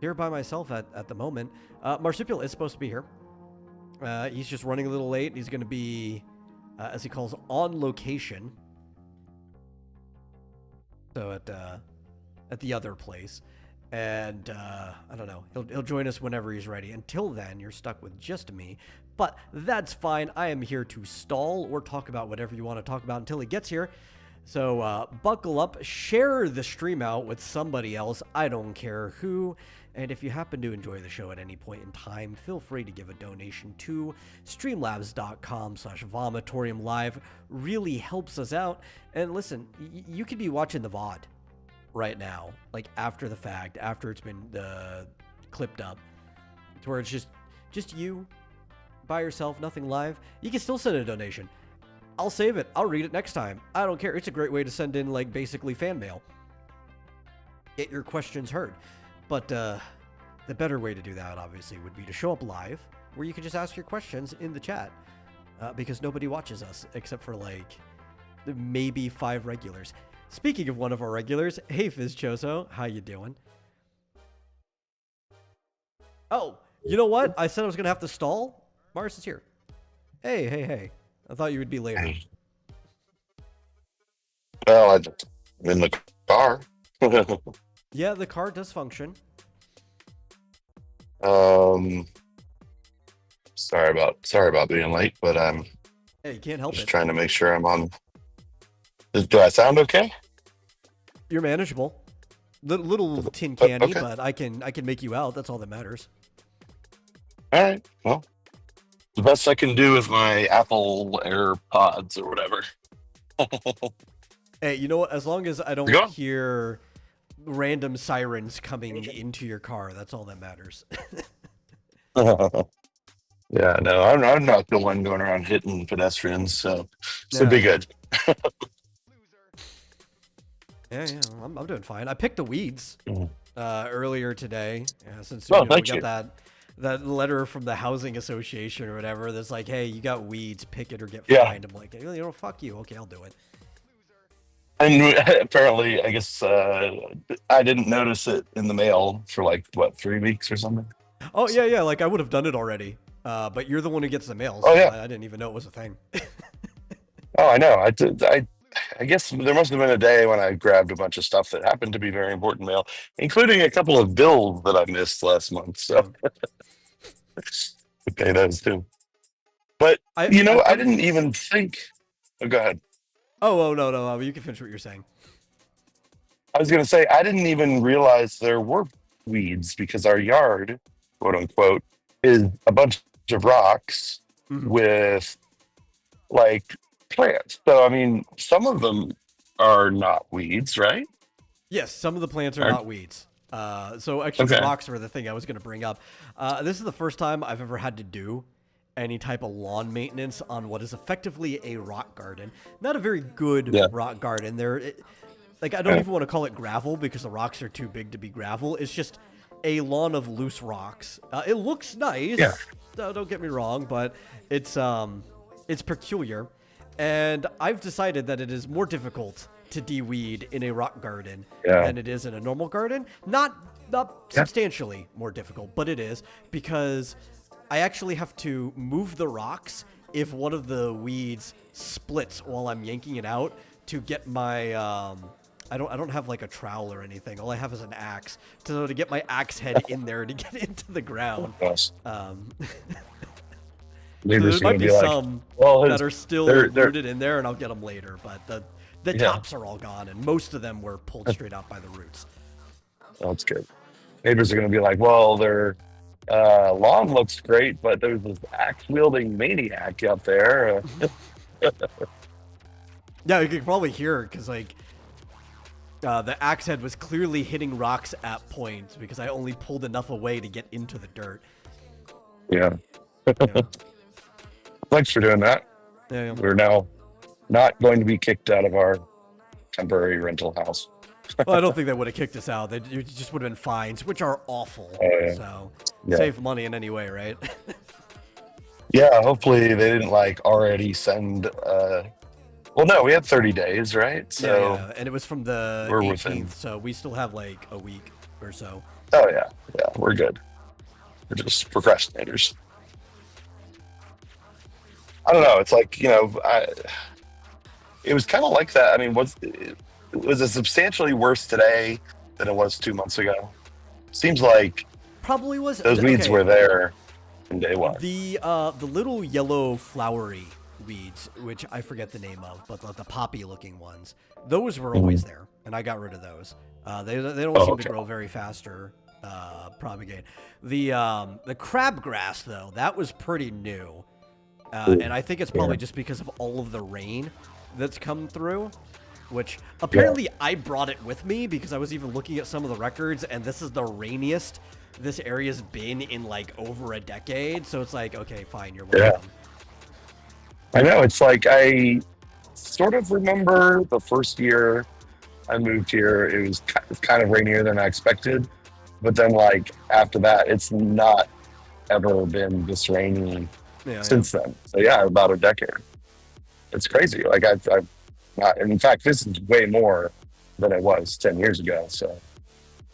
Here by myself at the moment. Marsupial is supposed to be here. He's just running a little late. He's going to be, as he calls, on location. So at the other place. And I don't know. He'll join us whenever he's ready. Until then, you're stuck with just me. But that's fine. I am here to stall or talk about whatever you want to talk about until he gets here. So buckle up, share the stream out with somebody else. I don't care who. And if you happen to enjoy the show at any point in time, feel free to give a donation to streamlabs.com/vomitoriumlive. Really helps us out. And listen, you could be watching the VOD right now, like after the fact, after it's been clipped up, to where it's just you by yourself, nothing live. You can still send a donation. I'll save it. I'll read it next time. I don't care. It's a great way to send in, like, basically fan mail. Get your questions heard. But the better way to do that, obviously, would be to show up live, where you can just ask your questions in the chat, because nobody watches us except for, like, maybe 5 regulars. Speaking of one of our regulars, hey Fizchoso, how you doing? Oh, you know what? I said I was going to have to stall. Mars is here. Hey. I thought you would be later. Well, I'm in the car. Yeah, the car does function. Sorry about being late, but I'm Hey, you can't help just it. trying to make sure I'm on. Do I sound okay? You're manageable. Little tin canny, okay. but I can make you out. That's all that matters. All right. Well, the best I can do with my Apple AirPods or whatever. Hey, you know what? As long as I don't hear random sirens coming into your car, that's all that matters. Yeah, no, I'm not the one going around hitting pedestrians, so should be good. Yeah, I'm doing fine. I picked the weeds earlier today, since we got that letter from the housing association or whatever that's like, hey, you got weeds, pick it or get fined. I'm like, fuck you. Okay, I'll do it. And apparently, I guess I didn't notice it in the mail for 3 weeks or something. Oh yeah, like I would have done it already, but you're the one who gets the mail. So I didn't even know it was a thing. Oh, I know. I guess there must have been a day when I grabbed a bunch of stuff that happened to be very important mail, including a couple of bills that I missed last month. So pay those too. But I didn't even think. Oh, go ahead. Oh no! You can finish what you're saying. I was going to say I didn't even realize there were weeds because our yard, quote unquote, is a bunch of rocks with plants. So I mean, some of them are not weeds, right? Yes, some of the plants are not weeds. So actually, the rocks were the thing I was going to bring up. This is the first time I've ever had to do any type of lawn maintenance on what is effectively a rock garden. Not a very good rock garden. I don't even want to call it gravel because the rocks are too big to be gravel. It's just a lawn of loose rocks. It looks nice. Yeah. Don't get me wrong, but it's peculiar. And I've decided that it is more difficult to de-weed in a rock garden than it is in a normal garden. Not substantially more difficult, but it is, because I actually have to move the rocks if one of the weeds splits while I'm yanking it out to get my I don't have like a trowel or anything. All I have is an axe to get my axe head in there to get into the ground. There might be some that are still rooted in there, and I'll get them later. But the tops are all gone, and most of them were pulled straight out by the roots. That's good. Neighbors are going to be like, well, their lawn looks great, but there's this axe-wielding maniac out there. Yeah, you can probably hear it, because the axe head was clearly hitting rocks at points, because I only pulled enough away to get into the dirt. Yeah. Thanks for doing that. Yeah. We're now not going to be kicked out of our temporary rental house. Well, I don't think they would have kicked us out. They just would have been fines, which are awful. So save money in any way, right? Yeah, hopefully they didn't like already send. Well, no, we had 30 days, right? So yeah, and it was from the 18th, so we still have like a week or so. Oh yeah, yeah, we're good. We're just procrastinators. I don't know. It's like it was kind of like that. I mean, was it substantially worse today than it was 2 months ago? Seems like Probably was those weeds okay. were there from day one. The little yellow flowery weeds, which I forget the name of, but the poppy looking ones, those were always there, and I got rid of those. They don't Oh, seem to okay. grow very fast or propagate. The crabgrass though, that was pretty new, and I think it's Yeah. probably just because of all of the rain that's come through. Which Yeah. apparently I brought it with me because I was even looking at some of the records, and this is the rainiest this area's been in like over a decade. So it's like, okay, fine, you're Yeah. welcome. I know. It's like I sort of remember the first year I moved here. It was kind of rainier than I expected, but then like after that, it's not ever been this rainy Yeah, yeah. since then. So yeah, about a decade. It's crazy. Like I've not, in fact, this is way more than it was 10 years ago. So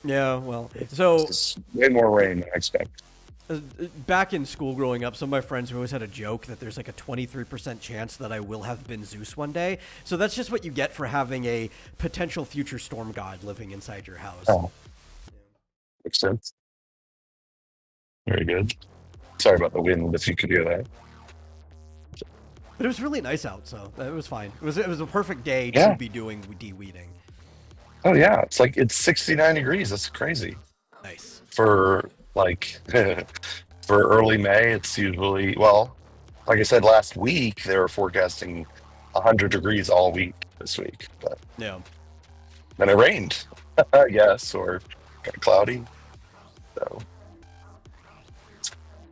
Yeah, well, so it's way more rain than I expect. back in school growing up, some of my friends always had a joke that there's like a 23% chance that I will have been Zeus one day. So that's just what you get for having a potential future storm god living inside your house. Oh, makes sense. Very good. Sorry about the wind, if you could hear that. But it was really nice out, so it was fine. It was a perfect day Yeah. to be doing de-weeding. Oh yeah, it's like it's 69 degrees. That's crazy. Nice. For like for early May, it's usually, well, like I said last week, they were forecasting 100 degrees all week this week, but Yeah. then it rained, I guess, or got cloudy. So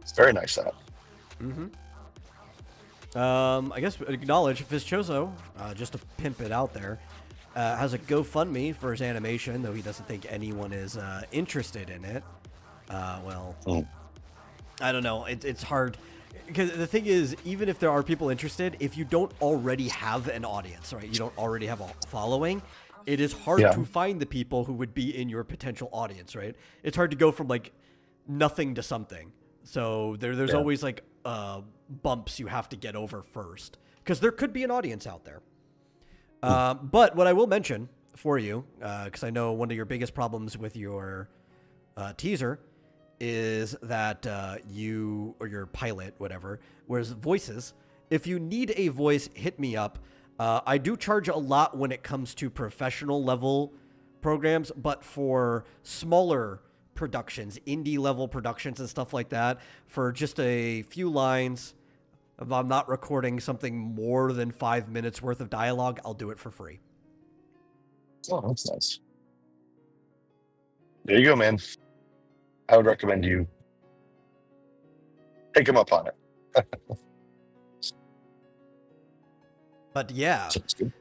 it's very nice out. I guess acknowledge Fizchoso, just to pimp it out there, has a GoFundMe for his animation, though he doesn't think anyone is interested in it. Well, Mm. I don't know. It's hard. Because the thing is, even if there are people interested, if you don't already have an audience, right? You don't already have a following, it is hard Yeah. to find the people who would be in your potential audience, right? It's hard to go from like nothing to something. So there's Yeah. always like bumps you have to get over first, because there could be an audience out there. But what I will mention for you, because I know one of your biggest problems with your teaser is that you, or your pilot, whatever, whereas voices, if you need a voice, hit me up. I do charge a lot when it comes to professional level programs, but for smaller productions, indie level productions and stuff like that, for just a few lines, if I'm not recording something more than 5 minutes worth of dialogue, I'll do it for free. Oh, that's nice. There you go, man. I would recommend you take him up on it. But yeah, Sounds good.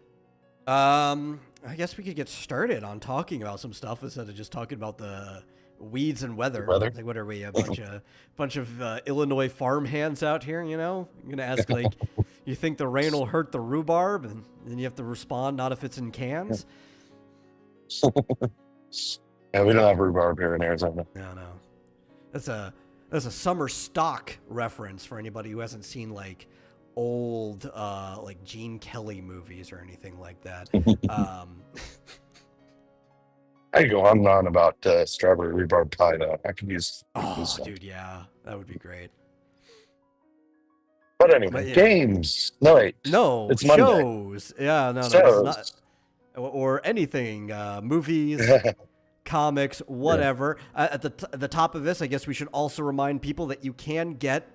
I guess we could get started on talking about some stuff instead of just talking about the weeds and weather. Weather. Like, what are we, a bunch of Illinois farm hands out here? You know, I'm gonna ask like, you think the rain will hurt the rhubarb, and then you have to respond, not if it's in cans. Yeah, we don't have rhubarb here in Arizona. No, no, that's a summer stock reference for anybody who hasn't seen like old like Gene Kelly movies or anything like that. I could go on and on about strawberry rhubarb pie, though. I could use some. Dude, yeah, that would be great. But anyway, But, yeah. games. No, wait. No, It's Monday. shows. Yeah, no, this is Shows. not, or anything. Movies, comics, whatever. At the top of this, I guess we should also remind people that you can get,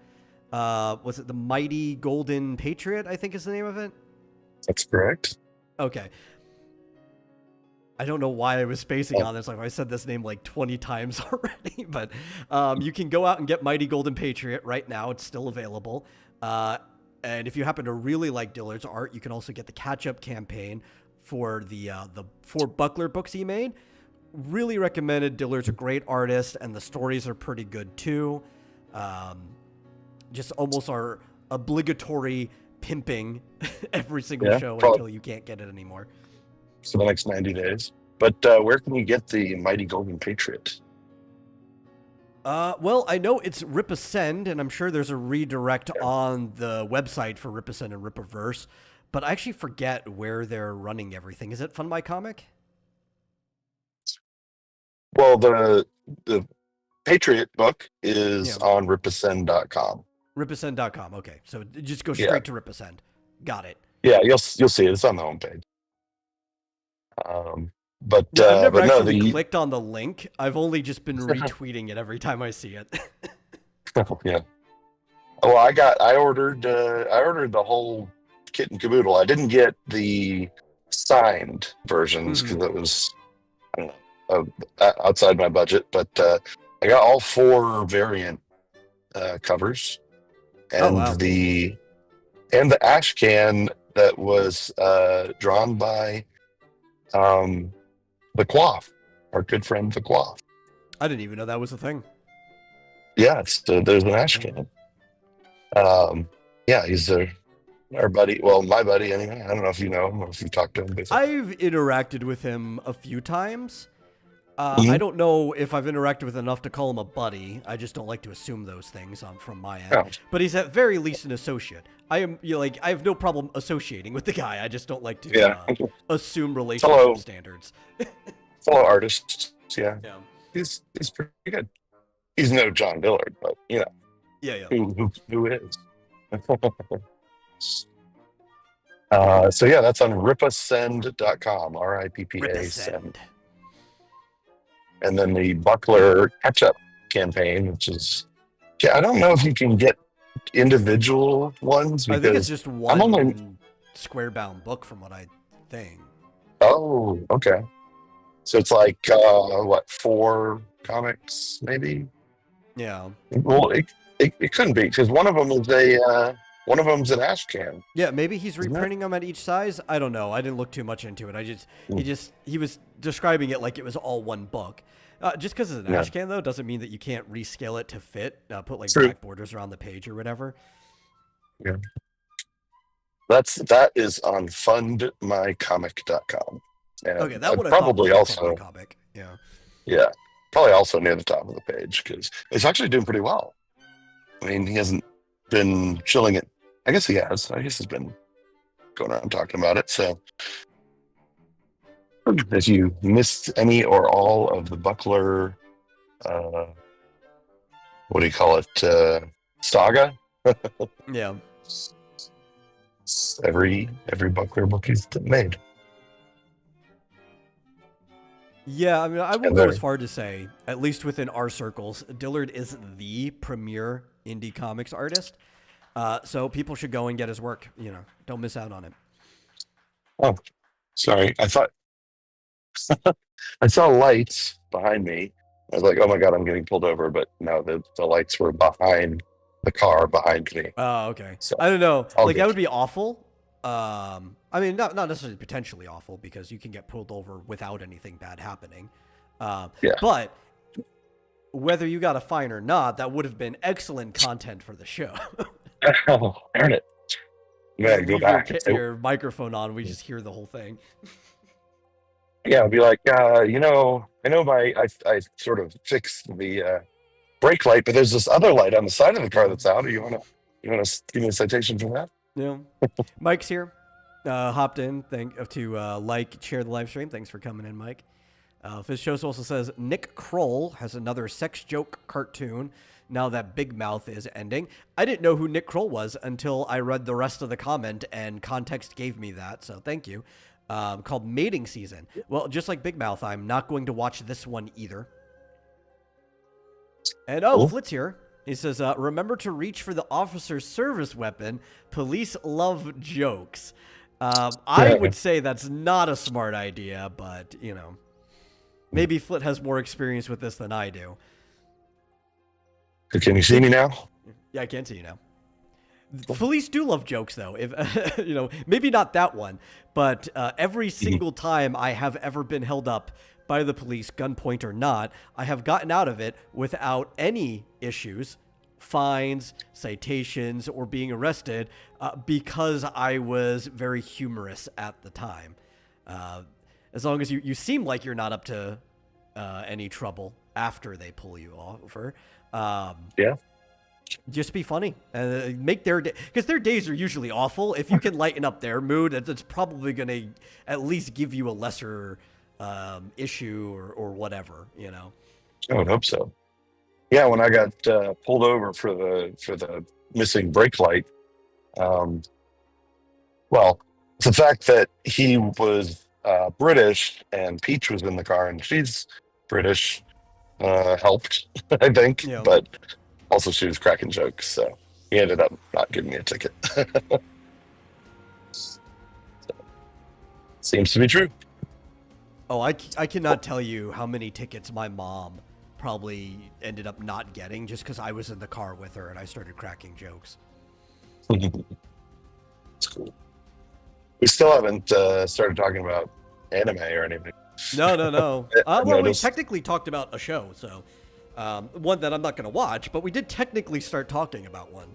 was it the Mighty Golden Patriot? I think is the name of it. That's correct. Okay. I don't know why I was spacing on this. Like I said this name like 20 times already, but you can go out and get Mighty Golden Patriot right now. It's still available. And if you happen to really like Dillard's art, you can also get the catch-up campaign for the 4 Buckler books he made. Really recommended. Dillard's a great artist, and the stories are pretty good too. Just almost our obligatory pimping every single show until you can't get it anymore. For the next 90 days. But where can you get the Mighty Golden Patriot? Well, I know it's Ripascend, and I'm sure there's a redirect on the website for Ripascend and Ripaverse, but I actually forget where they're running everything. Is it Fund My Comic? Well, the Patriot book Yeah. is on ripascend.com. Ripascend.com. Okay, so just go Yeah. straight to Ripascend. Got it. Yeah, you'll see it. It's on the homepage. But Yeah, I've never but no, actually clicked on the link. I've only just been retweeting it every time I see it. yeah. Well, I ordered the whole kit and caboodle. I didn't get the signed versions because it was, I don't know, outside my budget. But I got all 4 variant covers, Oh, and wow. the ash can that was drawn by the Quaff, our good friend the Quaff. I didn't even know that was a thing. Yeah, there's an ash can. Yeah, he's our buddy. Well, my buddy anyway. I don't know if you know him or if you talked to him before. I've interacted with him a few times. I don't know if I've interacted with enough to call him a buddy. I just don't like to assume those things from my end. Oh. But he's at very least an associate. I have no problem associating with the guy. I just don't like to assume relationship standards. Fellow artists, yeah. Yeah. He's pretty good. He's no John Dillard, but you know. Yeah. Who is? So yeah, that's on ripascend.com, RIPPA send. And then the Buckler catch-up campaign, which is, I don't know if you can get individual ones. I think it's just one square-bound book from what I think. Oh, okay. So it's like, 4 comics, maybe? Yeah. Well, it couldn't be, because one of them is one of them's an ash can. Yeah, maybe he's reprinting them at each size. I don't know. I didn't look too much into it. He was describing it like it was all one book. Just because it's an ash can, though, doesn't mean that you can't rescale it to fit. Put like black borders around the page or whatever. Yeah. That is on fundmycomic.com. And okay, that would probably also comic. Yeah. Yeah, probably also near the top of the page because it's actually doing pretty well. I mean, he hasn't been chilling it. I guess he has. I guess he's been going around talking about it. So if you missed any or all of the Buckler, what do you call it? Saga? Yeah. Every Buckler book he's made. Yeah, I mean, I won't go as far to say, at least within our circles, Dillard is the premier indie comics artist. So people should go and get his work. Don't miss out on it. Oh, sorry. I thought I saw lights behind me. I was like, oh my God, I'm getting pulled over. But no, the lights were behind the car behind me. Oh, okay. So, I don't know. That would be awful. I mean, not necessarily potentially awful because you can get pulled over without anything bad happening. But whether you got a fine or not, that would have been excellent content for the show. Oh, darn it. Yeah, go back. Your microphone on, we just hear the whole thing. Yeah, I'd be like, I know I sort of fixed the brake light, but there's this other light on the side of the car that's out. You wanna give me a citation for that? Yeah. Mike's here. Hopped in. Share the live stream. Thanks for coming in, Mike. Fizz Shows also says Nick Kroll has another sex joke cartoon now that Big Mouth is ending. I didn't know who Nick Kroll was until I read the rest of the comment, and context gave me that, so thank you. Called Mating Season. Well, just like Big Mouth, I'm not going to watch this one either. And Flitz here. He says, remember to reach for the officer's service weapon. Police love jokes. I would say that's not a smart idea, but, maybe Flit has more experience with this than I do. Can you see me now? Yeah, I can see you now. Police do love jokes, though. If maybe not that one, but every single time I have ever been held up by the police, gunpoint or not, I have gotten out of it without any issues, fines, citations, or being arrested because I was very humorous at the time. As long as you seem like you're not up to any trouble after they pull you over. Yeah. Just be funny and make their day, because their days are usually awful. If you can lighten up their mood, it's probably going to at least give you a lesser issue or whatever, you know. I would hope so. Yeah, when I got pulled over for the missing brake light, well, the fact that he was British and Peach was in the car and she's British helped, I think. Yeah. But also she was cracking jokes, so he ended up not giving me a ticket. So, seems to be true. Oh, I cannot tell you how many tickets my mom probably ended up not getting just because I was in the car with her and I started cracking jokes. It's cool. We still haven't started talking about anime or anything. No. Well, we technically talked about a show, so one that I'm not going to watch, but we did technically start talking about one.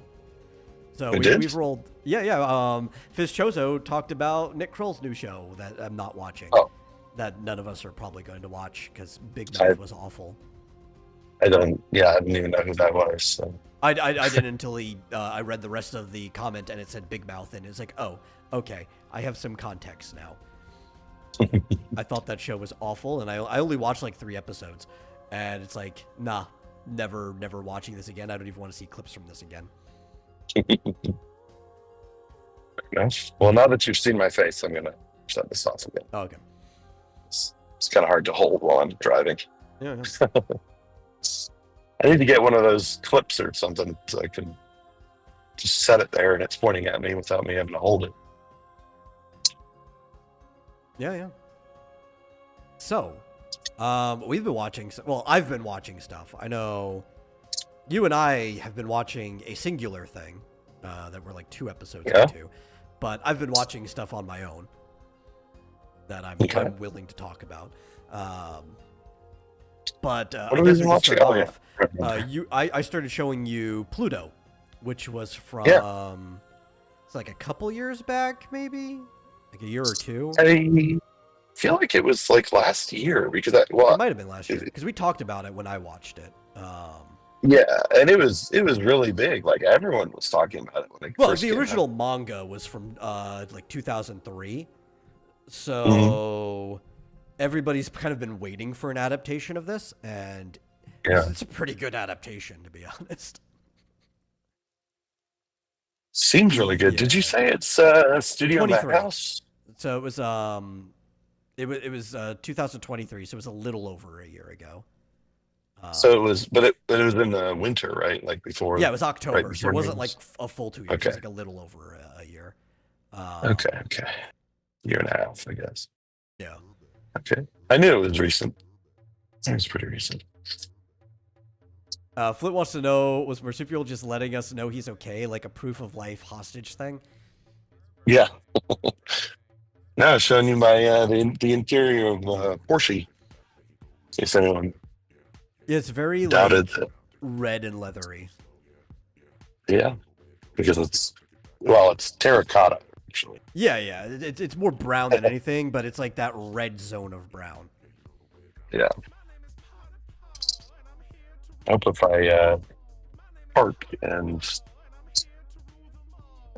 So we've rolled. Yeah. Fizz Chozo talked about Nick Kroll's new show that I'm not watching. Oh. That none of us are probably going to watch because Big Mouth was awful. I didn't even know who that was. So. I didn't until I read the rest of the comment and it said Big Mouth and it's like, oh, okay, I have some context now. I thought that show was awful and I only watched like 3 episodes and it's like, nah, never watching this again. I don't even want to see clips from this again. Well, now that you've seen my face, I'm gonna shut this off again. Oh, okay. It's kind of hard to hold while I'm driving. Yeah. I need to get one of those clips or something so I can just set it there and it's pointing at me without me having to hold it. Yeah. So, we've been watching. Well, I've been watching stuff. I know you and I have been watching a singular thing that we're like 2 episodes into, but I've been watching stuff on my own that I'm willing to talk about. But what are we watching? I started showing you Pluto, which was from it's like a couple years back, maybe like a year or 2. I feel like it was like last year because it might have been last year because we talked about it when I watched it. Yeah, and it was really big. Like everyone was talking about it when it first the original out. manga was from like 2003, so everybody's kind of been waiting for an adaptation of this, and it's a pretty good adaptation, to be honest. Seems really good. Did you say it's Studio Madhouse? So it was 2023, so it was a little over a year ago. So it was, but it was in the winter, right? Like before. Yeah, it was October, right, so it wasn't like a full 2 years. Okay. It was like a little over a year. Okay. Year and a half, I guess. Yeah. Okay. I knew it was recent. It was pretty recent. Flint wants to know, was Marsupial just letting us know he's okay, like a proof of life hostage thing? Yeah. No, showing you my the interior of Porsche. In case anyone it's very doubted like red and leathery. Yeah, because it's terracotta actually. Yeah, it's more brown than anything, but it's like that red zone of brown. Yeah. I hope if I park and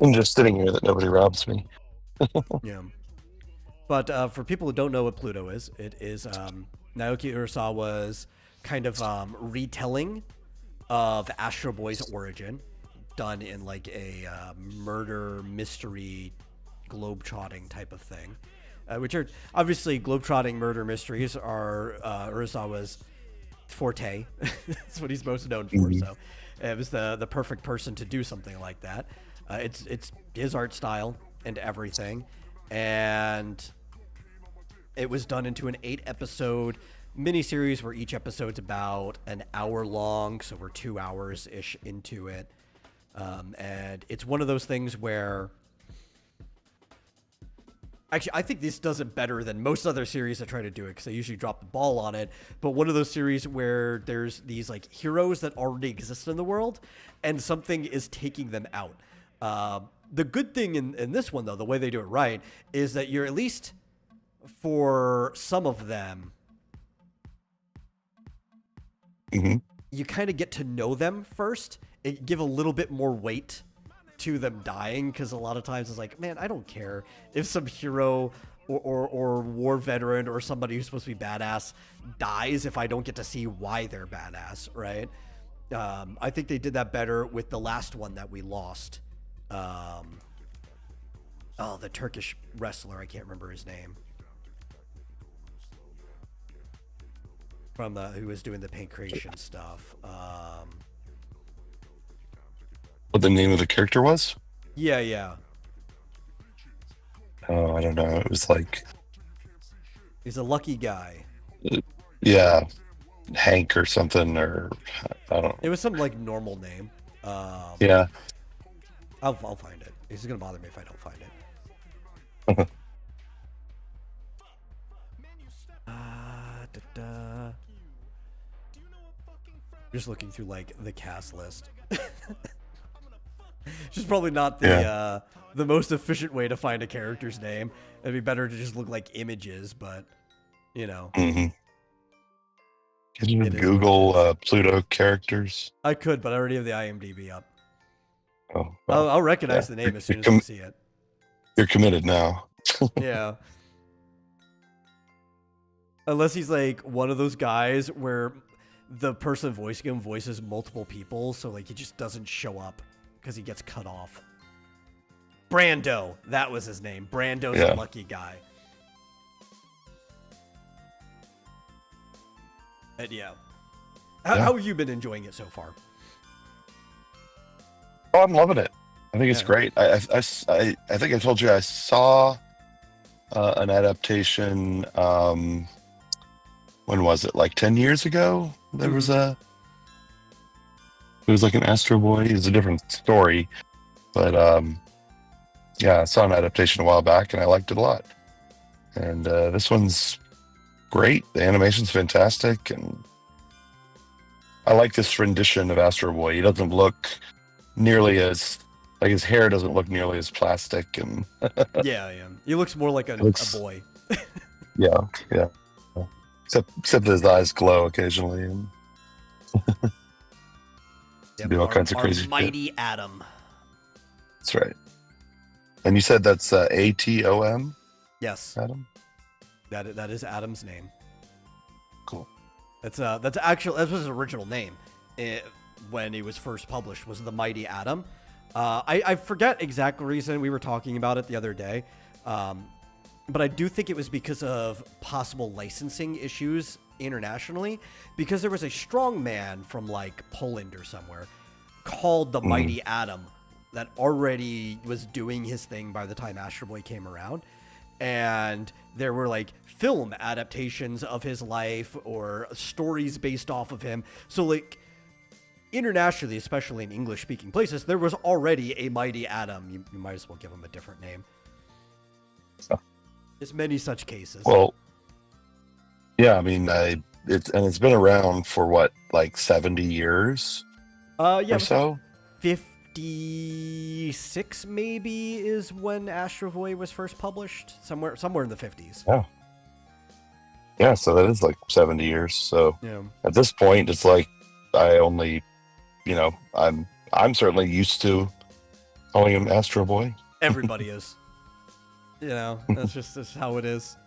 I'm just sitting here that nobody robs me. Yeah. But for people who don't know what Pluto is, it is Naoki Urasawa's kind of retelling of Astro Boy's origin, done in like a murder mystery globetrotting type of thing, which are obviously globetrotting murder mysteries are Urasawa's forte. That's what he's most known for. So it was the perfect person to do something like that. It's his art style and everything, and it was done into an 8-episode miniseries where each episode's about an hour long, so we're 2 hours ish into it, and it's one of those things where actually I think this does it better than most other series that try to do it because they usually drop the ball on it. But one of those series where there's these like heroes that already exist in the world and something is taking them out. The good thing in this one, though, the way they do it right, is that you're at least, for some of them, you kind of get to know them first. It give a little bit more weight to them dying, because a lot of times it's like, man, I don't care if some hero or war veteran or somebody who's supposed to be badass dies if I don't get to see why they're badass, right? I think they did that better with the last one that we lost. The Turkish wrestler, I can't remember his name. From who was doing the pancreation stuff. What the name of the character was? Yeah. Oh, I don't know. It was like... He's a lucky guy. Yeah. Hank or something, or... I don't know. It was some, like, normal name. Yeah. I'll find it. It's going to bother me if I don't find it. Just looking through, like, the cast list. Which is probably not the most efficient way to find a character's name. It'd be better to just look like images, but, you know. Can you Google Pluto characters? I could, but I already have the IMDb up. Oh, well, I'll recognize the name as soon as I see it. You're committed now. Yeah. Unless he's like one of those guys where the person voicing him voices multiple people, so like he just doesn't show up because he gets cut off. Brando, that was his name. Brando's a lucky guy. But yeah. How have you been enjoying it so far? Oh, I'm loving it. I think it's great. I think I told you I saw an adaptation. When was it? Like 10 years ago? There was it was like an Astro Boy. It's a different story, but I saw an adaptation a while back and I liked it a lot. And this one's great. The animation's fantastic, and I like this rendition of Astro Boy. He doesn't look nearly as, like, his hair doesn't look nearly as plastic, and yeah. He looks more like a boy. yeah. Except that his eyes glow occasionally, and do all kinds of crazy mighty shit. Atom. That's right. And you said that's ATOM? Yes. Adam? That is Adam's name. Cool. That was his original name when he was first published, was the Mighty Atom. I forget exact reason. We were talking about it the other day. But I do think it was because of possible licensing issues internationally, because there was a strong man from like Poland or somewhere called the Mighty Atom that already was doing his thing by the time Astro Boy came around. And there were like film adaptations of his life or stories based off of him. So like internationally, especially in English speaking places, there was already a Mighty Atom. You might as well give him a different name. There's many such cases. Well, yeah, I mean, it's been around for what, like 70 years? Or so? 56 maybe is when Astro Boy was first published. Somewhere in the 50s. Oh. Yeah, so that is like 70 years. So at this point, it's like I only, I'm certainly used to calling him Astro Boy. Everybody is. That's how it is.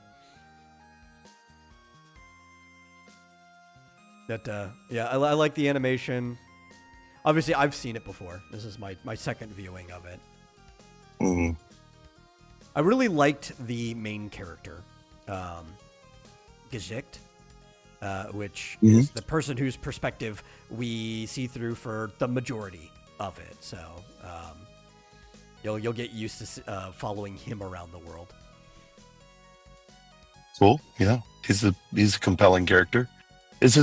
I like the animation. Obviously, I've seen it before. This is my second viewing of it. Mm-hmm. I really liked the main character, Gesicht, which is the person whose perspective we see through for the majority of it. So you'll get used to following him around the world. Cool. Yeah, he's a compelling character. If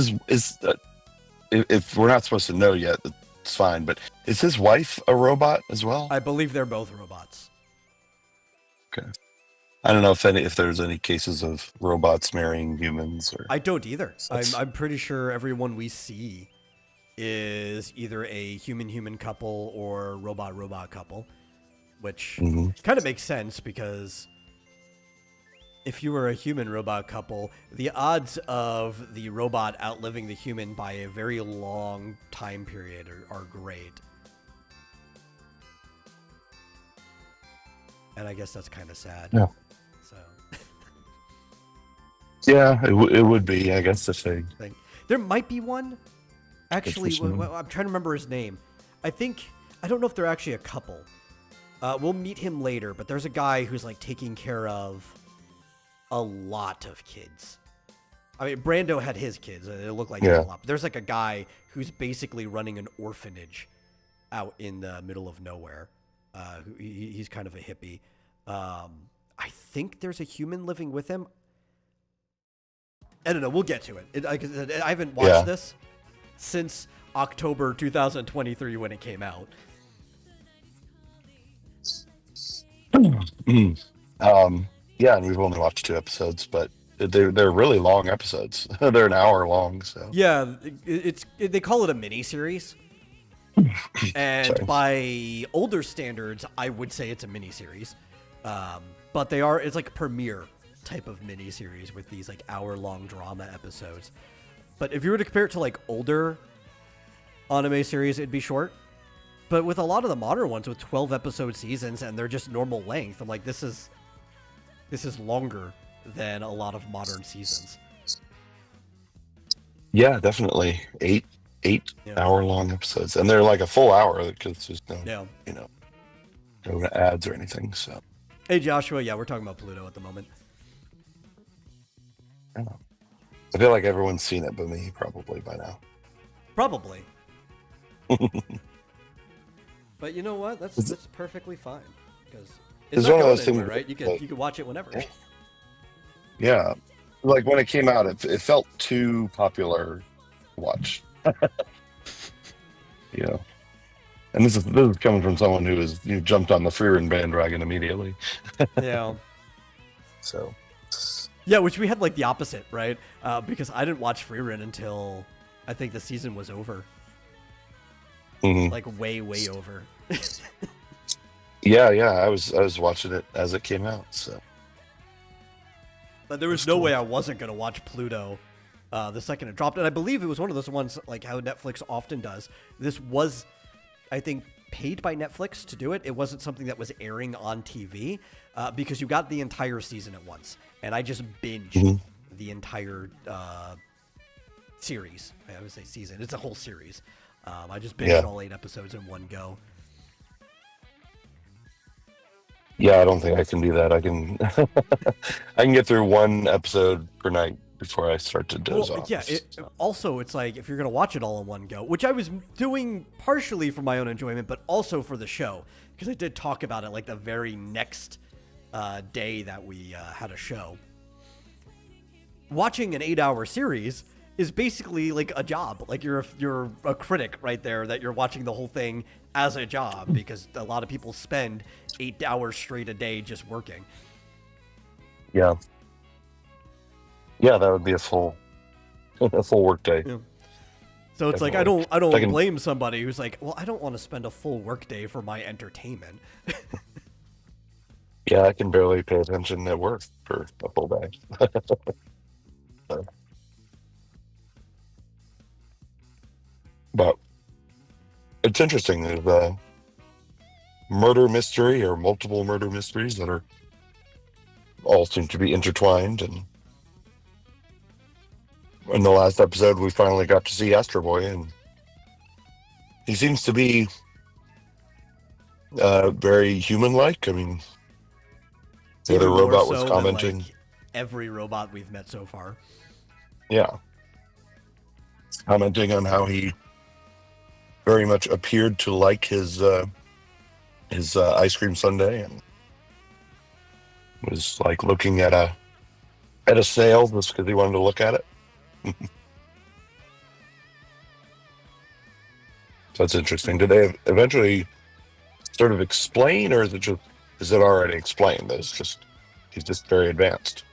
we're not supposed to know yet, it's fine. But is his wife a robot as well? I believe they're both robots. Okay. I don't know if there's any cases of robots marrying humans. Or I don't either. I'm pretty sure everyone we see is either a human couple or robot couple, which kind of makes sense because if you were a human-robot couple, the odds of the robot outliving the human by a very long time period are great. And I guess that's kind of sad. Yeah. So. Yeah, it would be, I guess, the thing. There might be one. Actually, I'm trying to remember his name. I don't know if they're actually a couple. We'll meet him later, but there's a guy who's like taking care of a lot of kids. I mean, Brando had his kids. It looked like a lot. But there's like a guy who's basically running an orphanage out in the middle of nowhere. He's kind of a hippie. I think there's a human living with him. I don't know. We'll get to it. I haven't watched this since October 2023 when it came out. Yeah, and we've only watched 2 episodes, but they're really long episodes. They're an hour long. So yeah, they call it a mini series, and by older standards, I would say it's a mini series. But it's like a premiere type of mini series with these like hour-long drama episodes. But if you were to compare it to like older anime series, it'd be short. But with a lot of the modern ones with 12 episode seasons and they're just normal length, I'm like, this is longer than a lot of modern seasons. Yeah, definitely 8 hour-long episodes, and they're like a full hour because there's no no ads or anything. So hey Joshua, we're talking about Pluto at the moment. I feel like everyone's seen it but me probably by now. Probably. But you know what? That's perfectly fine because it's not going anywhere, right? You can watch it whenever. Yeah, like when it came out, it felt too popular to watch. And this is coming from someone who jumped on the Freerun bandwagon immediately. Yeah. So. Yeah, which we had like the opposite, right? Because I didn't watch Freerun until I think the season was over. Mm-hmm. Like way over. Yeah, I was watching it as it came out. So. But there was no way I wasn't gonna watch Pluto the second it dropped, and I believe it was one of those ones like how Netflix often does. This was, I think, paid by Netflix to do it. It wasn't something that was airing on TV because you got the entire season at once, and I just binged the entire series. I would say season. It's a whole series. I just binged all 8 episodes in one go. Yeah, I don't think I can do that. I can I can get through 1 episode per night before I start to doze off. Yeah, also, it's like if you're going to watch it all in one go, which I was doing partially for my own enjoyment, but also for the show, because I did talk about it like the very next day that we had a show. Watching an 8-hour series is basically like a job. Like you're a critic right there that you're watching the whole thing as a job because a lot of people spend 8 hours straight a day just working. Yeah. Yeah, that would be a full work day. Yeah. So it's definitely. Like I don't blame somebody who's like, well, I don't want to spend a full work day for my entertainment. Yeah, I can barely pay attention at work for a full day. So. But it's interesting. There's a murder mystery or multiple murder mysteries that are all seem to be intertwined. And in the last episode, we finally got to see Astro Boy, and he seems to be very human-like. I mean, the other robot was commenting. Like every robot we've met so far. Yeah. Commenting on how he very much appeared to like his ice cream sundae, and was like looking at a snail just because he wanted to look at it. So that's interesting. Did they eventually sort of explain, or is it already explained that he's just very advanced?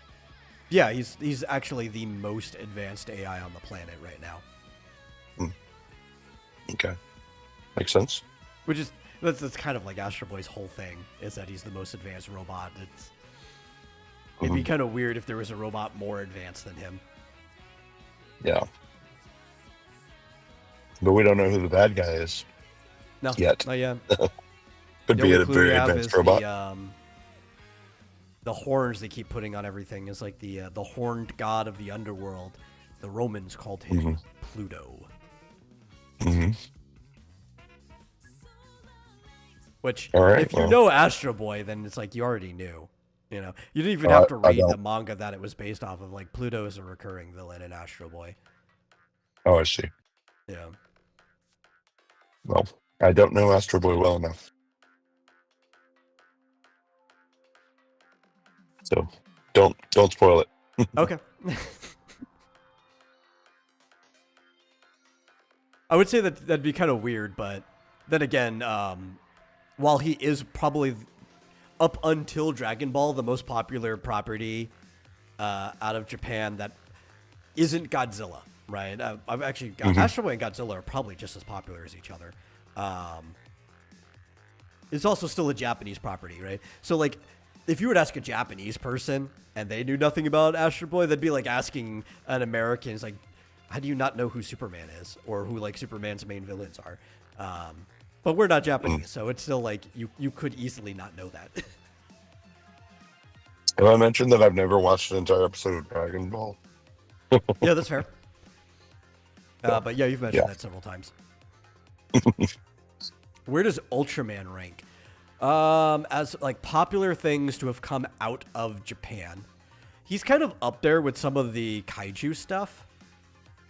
Yeah, he's actually the most advanced AI on the planet right now. Okay, makes sense. Which is that's kind of like Astro Boy's whole thing, is that he's the most advanced robot. It'd be kind of weird if there was a robot more advanced than him. Yeah. But we don't know who the bad guy is. No. Yet. Not yet. Could be a very advanced robot. The horns they keep putting on everything is like the horned god of the underworld. The Romans called him Pluto. Which, if you know Astro Boy, then it's like you already knew. You know, you didn't even have to read the manga that it was based off of. Like, Pluto is a recurring villain in Astro Boy. Oh, I see. Yeah. Well, I don't know Astro Boy well enough. So, don't spoil it. Okay. I would say that'd be kind of weird, but then again, while he is probably up until Dragon Ball the most popular property out of Japan that isn't Godzilla, right? I've actually got Astro Boy and Godzilla are probably just as popular as each other. It's also still a Japanese property, right? So like, if you were to ask a Japanese person and they knew nothing about Astro Boy, that'd be like asking an American, it's like, how do you not know who Superman is or who like Superman's main villains are? But we're not Japanese, so it's still like you could easily not know that. Have I mentioned that I've never watched an entire episode of Dragon Ball? Yeah, that's fair. But yeah, you've mentioned that several times. Where does Ultraman rank? As like popular things to have come out of Japan, he's kind of up there with some of the kaiju stuff,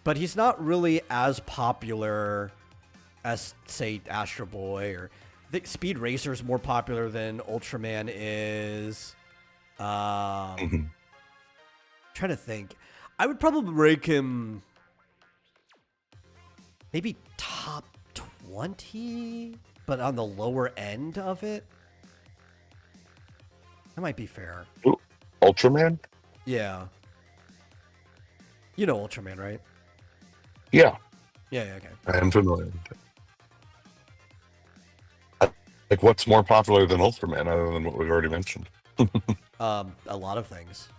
but he's not really as popular as, say, Astro Boy, or I think Speed Racer is more popular than Ultraman is. Trying to think. I would probably rank him maybe top 20, but on the lower end of it. That might be fair. Ooh, Ultraman? Yeah. You know Ultraman, right? Yeah. Yeah, okay. I am familiar with it. Like, what's more popular than Ultraman other than what we've already mentioned? A lot of things.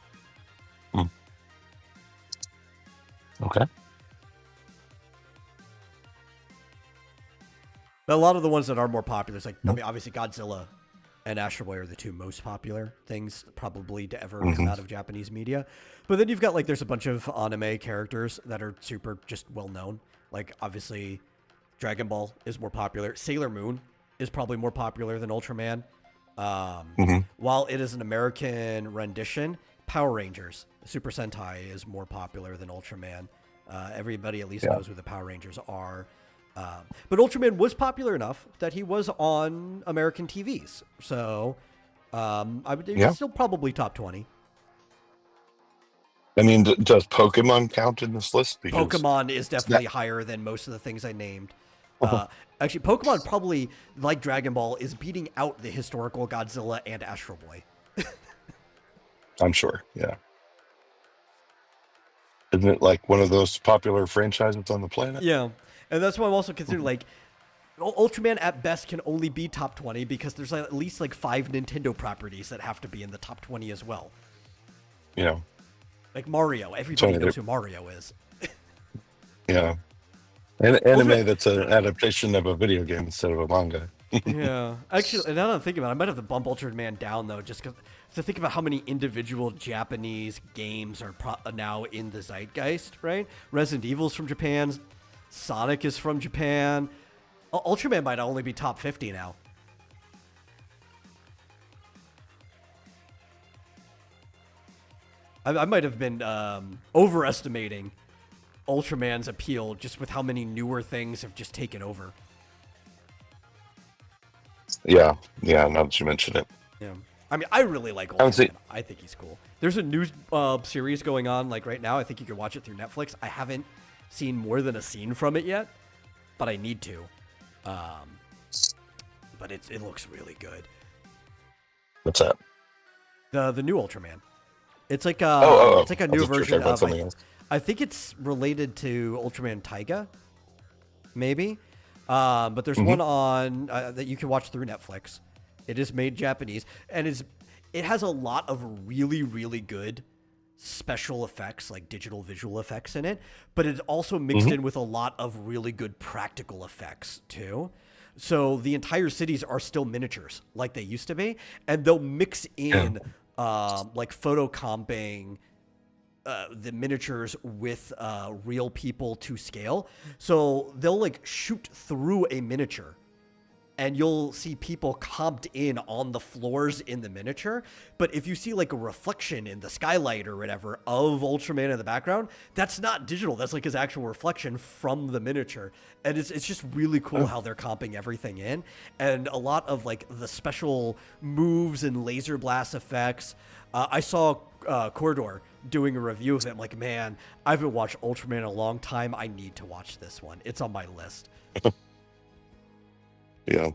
Okay. But a lot of the ones that are more popular, it's like, I mean, obviously Godzilla and Astro Boy are the two most popular things probably to ever come out of Japanese media. But then you've got like, there's a bunch of anime characters that are super just well known. Like obviously Dragon Ball is more popular. Sailor Moon is probably more popular than Ultraman. While it is an American rendition, Power Rangers, Super Sentai is more popular than Ultraman. Everybody at least knows who the Power Rangers are. But Ultraman was popular enough that he was on American TVs. So I would still probably top 20. I mean, does Pokemon count in this list? Because Pokemon is definitely higher than most of the things I named. Actually, Pokemon probably, like Dragon Ball, is beating out the historical Godzilla and Astro Boy. I'm sure, yeah. Isn't it like one of those popular franchises on the planet? Yeah, and that's why I'm also considering, like, Ultraman at best can only be top 20 because there's at least, like, 5 Nintendo properties that have to be in the top 20 as well. Yeah. Like Mario. Everybody knows who Mario is. Yeah. An anime that's an adaptation of a video game instead of a manga. Yeah. Actually, now that I'm thinking about it, I might have to bump Ultraman down, though, just to think about how many individual Japanese games are now in the zeitgeist, right? Resident Evil's from Japan. Sonic is from Japan. Ultraman might only be top 50 now. I might have been overestimating Ultraman's appeal just with how many newer things have just taken over. Yeah, now that you mention it. Yeah. I mean, I really like Ultraman. I think he's cool. There's a new series going on like right now. I think you can watch it through Netflix. I haven't seen more than a scene from it yet, but I need to. But it looks really good. What's that? The new Ultraman. It's like it's like a new version of something else. I think it's related to Ultraman Taiga, maybe. But there's one on that you can watch through Netflix. It is made Japanese, and it has a lot of really, really good special effects, like digital visual effects in it, but it's also mixed in with a lot of really good practical effects too. So the entire cities are still miniatures like they used to be, and they'll mix in like photocomping the miniatures with real people to scale. So they'll like shoot through a miniature and you'll see people comped in on the floors in the miniature. But if you see like a reflection in the skylight or whatever of Ultraman in the background, that's not digital. That's like his actual reflection from the miniature. And it's just really cool how they're comping everything in. And a lot of like the special moves and laser blast effects. I saw Corridor doing a review of it. I'm like, man, I haven't watched Ultraman in a long time. I need to watch this one. It's on my list. Yeah.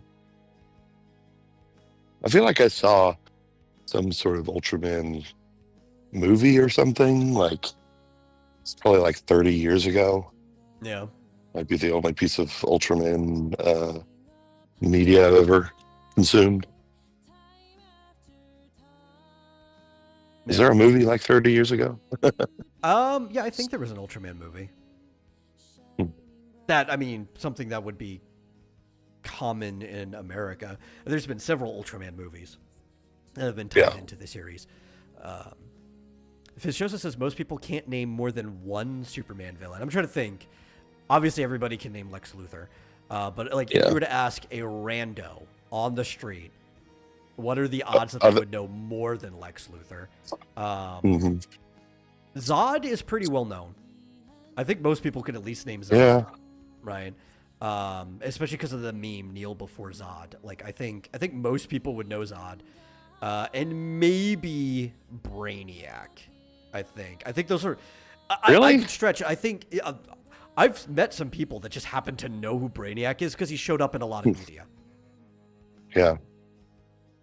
I feel like I saw some sort of Ultraman movie or something. Like, it's probably like 30 years ago. Yeah. Might be the only piece of Ultraman media I've ever consumed. Is there a movie like 30 years ago? Yeah, I think there was an Ultraman movie. That, I mean, something that would be common in America. There's been several Ultraman movies that have been tied into the series. Fischosa says most people can't name more than one Superman villain. I'm trying to think. Obviously, everybody can name Lex Luthor. But like, if you were to ask a rando on the street, what are the odds that they would know more than Lex Luthor? Zod is pretty well known. I think most people could at least name Zod. Yeah. Right. Especially because of the meme Kneel before Zod. Like I think most people would know Zod, and maybe Brainiac. I think those are. Really? I could stretch. I think I've met some people that just happen to know who Brainiac is because he showed up in a lot of media. Yeah.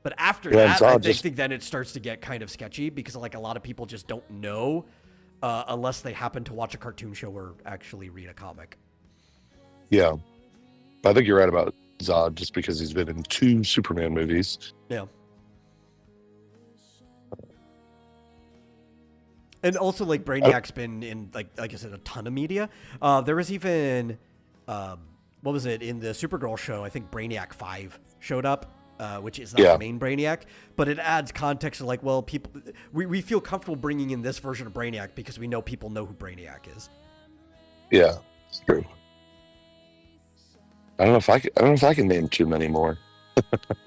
But after that, I think then it starts to get kind of sketchy because like a lot of people just don't know unless they happen to watch a cartoon show or actually read a comic. Yeah. I think you're right about Zod just because he's been in 2 Superman movies. Yeah. And also, like, Brainiac's been in, like I said, a ton of media. There was even, what was it, in the Supergirl show, I think Brainiac 5 showed up, which is not the main Brainiac, but it adds context of, like, well, people, we feel comfortable bringing in this version of Brainiac because we know people know who Brainiac is. Yeah, it's true. I don't know if I can name too many more.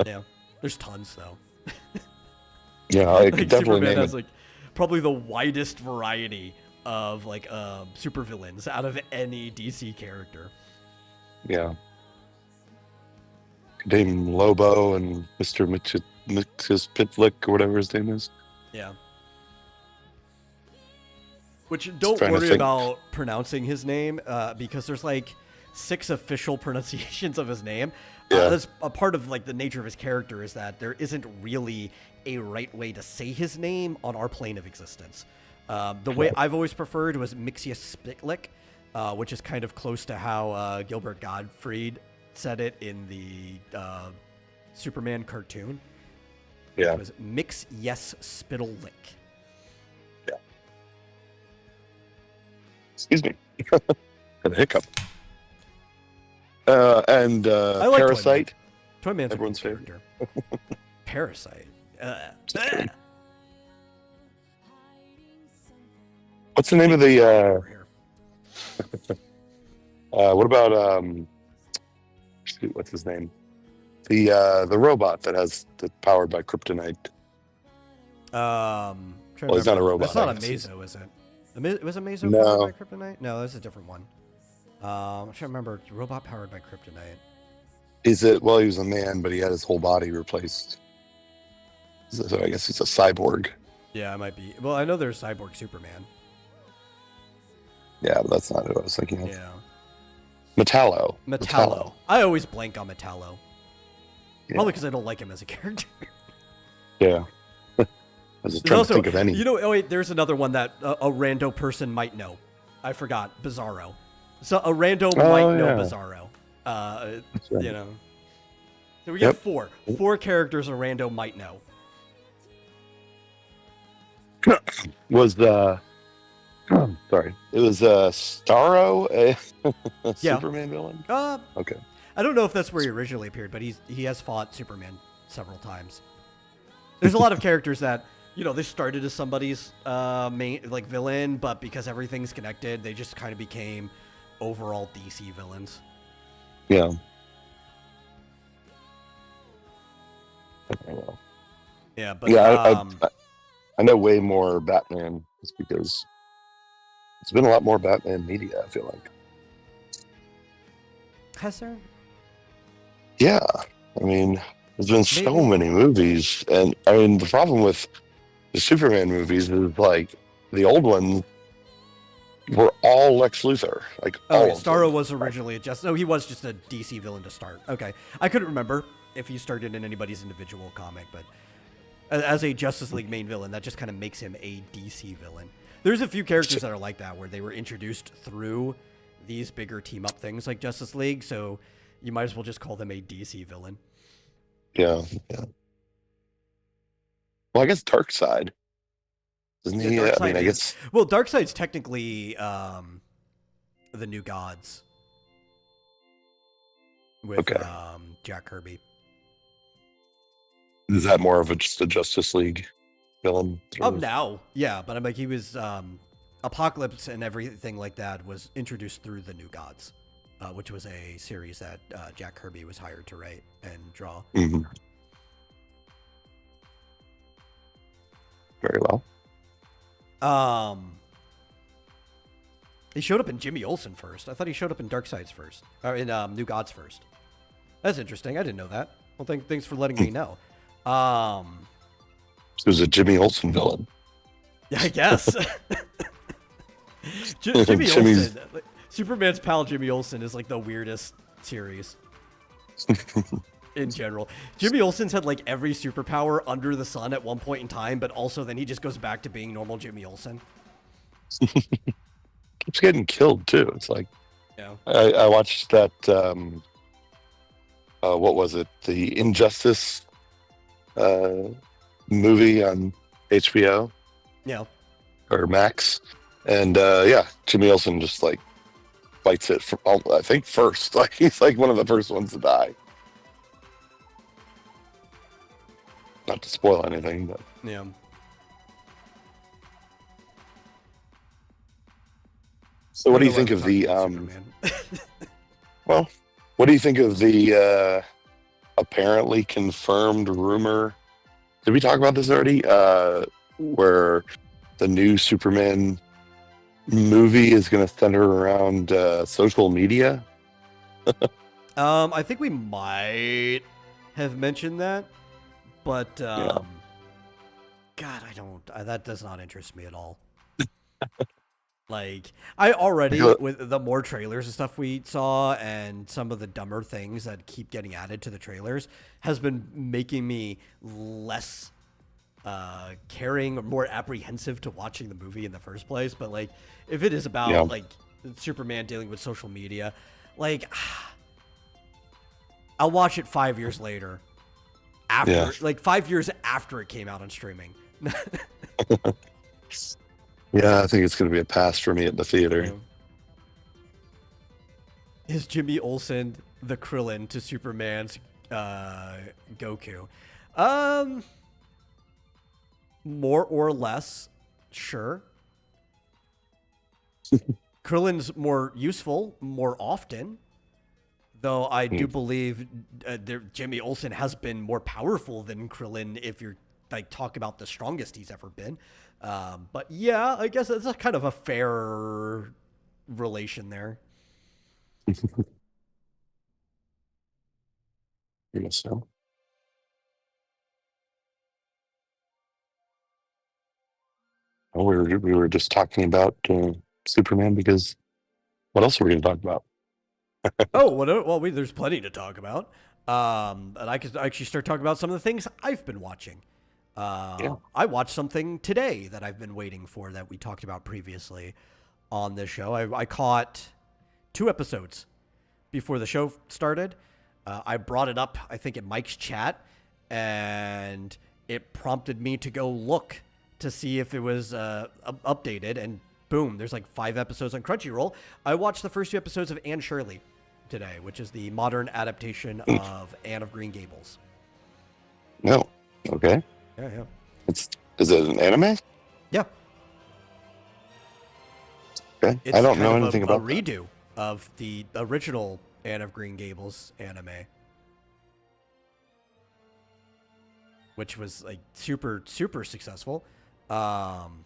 Yeah, there's tons though. Yeah, I could definitely Superman name has like probably the widest variety of like supervillains out of any DC character. Yeah. Could name Lobo and Mr. Pitlick or whatever his name is. Yeah. Which don't worry about pronouncing his name because there's like 6 official pronunciations of his name. That's a part of like the nature of his character is that there isn't really a right way to say his name on our plane of existence. The way I've always preferred was Mixius Spitlick, which is kind of close to how Gilbert Gottfried said it in the Superman cartoon. Yeah. It was Mix Yes Spittlelick. Yeah. Excuse me. Had a hiccup. And I like Parasite. Toyman's everyone's favorite. Parasite. What's the name of the? What about shoot, what's his name? The robot that's powered by kryptonite. Well, he's not a robot. That's not a Mazo, is it? Was it Mazo powered by kryptonite? No, that's a different one. I'm trying to remember. Robot powered by kryptonite. Is it? Well, he was a man, but he had his whole body replaced. So I guess he's a cyborg. Yeah, it might be. Well, I know there's Cyborg Superman. Yeah, but that's not who I was thinking of. Yeah. Metallo. I always blank on Metallo. Yeah. Probably because I don't like him as a character. Yeah. I was just trying to think of any. You know, oh wait, there's another one that a rando person might know. I forgot. Bizarro. So a rando might know Bizarro. Right. You know. So we get 4 characters a rando might know. was sorry, it was Starro, a Yeah. Superman villain. Uh, Okay. I don't know if that's where he originally appeared, but he has fought Superman several times. There's a lot of characters that, they started as somebody's main like villain, but because everything's connected, they just kind of became overall DC villains. Yeah. Okay, well. Yeah, but Yeah, I know way more Batman just because it's been a lot more Batman media, I feel like. has there? Yeah. I mean, there's been so Maybe. many movies. And I mean, the problem with the Superman movies is like the old ones were all Lex Luthor. Like Oh, yeah, all of them. Starro was originally he was just a DC villain to start. Okay. I couldn't remember if he started in anybody's individual comic, but as a Justice League main villain, that just kind of makes him a DC villain. There's a few characters that are like that, where they were introduced through these bigger team-up things like Justice League, so you might as well just call them a DC villain. Yeah. Well, I guess Darkseid. Isn't he? Darkseid I mean, I guess. Well, Darkseid's technically the New Gods with Okay. Jack Kirby. Is that more of just a Justice League villain? Now, yeah, but I'm like, he was Apocalypse and everything like that was introduced through the New Gods, which was a series that Jack Kirby was hired to write and draw. Mm-hmm. Very well. He showed up in Jimmy Olsen first. I thought he showed up in Darkseid's first, or in New Gods first. That's interesting. I didn't know that. Well, thanks for letting me know. It was a Jimmy Olsen villain. Yeah, I guess. Jimmy Olsen, Superman's pal Jimmy Olsen is like the weirdest series in general. Jimmy Olsen's had like every superpower under the sun at one point in time, but also then he just goes back to being normal Jimmy Olsen. Keeps getting killed too. It's like, yeah. I watched that. What was it? The Injustice movie on HBO. Yeah. Or Max, and yeah, Jimmy Olsen just like fights it. I think first. Like he's like one of the first ones to die. Not to spoil anything, but yeah. So what do you think of the well, what do you think of the apparently confirmed rumor? Did we talk about this already? Where the new Superman movie is going to center around social media? I think we might have mentioned that, but God, I don't. That does not interest me at all. Like, I already, with the more trailers and stuff we saw and some of the dumber things that keep getting added to the trailers, has been making me less caring or more apprehensive to watching the movie in the first place. But, like, if it is about, like, Superman dealing with social media, like, I'll watch it 5 years later. Like, 5 years after it came out on streaming. Yeah, I think it's going to be a pass for me at the theater. Is Jimmy Olsen the Krillin to Superman's Goku? More or less, sure. Krillin's more useful more often, though I do believe Jimmy Olsen has been more powerful than Krillin if you're like talk about the strongest he's ever been. But yeah, I guess it's a kind of a fair relation there. I guess so. Oh, we were just talking about Superman because what else are we going to talk about? Well, there's plenty to talk about. And I could actually start talking about some of the things I've been watching. I watched something today that I've been waiting for that we talked about previously on this show. I caught 2 episodes before the show started. I brought it up, I think, in Mike's chat, and it prompted me to go look to see if it was updated, and boom, there's like 5 episodes on Crunchyroll. I watched the first 2 episodes of Anne Shirley today, which is the modern adaptation of Anne of Green Gables. No. Okay. Yeah. Is it an anime? Yeah. Okay. It's I don't know kind of anything a about redo of the original Anne of Green Gables anime, which was like super successful. Anne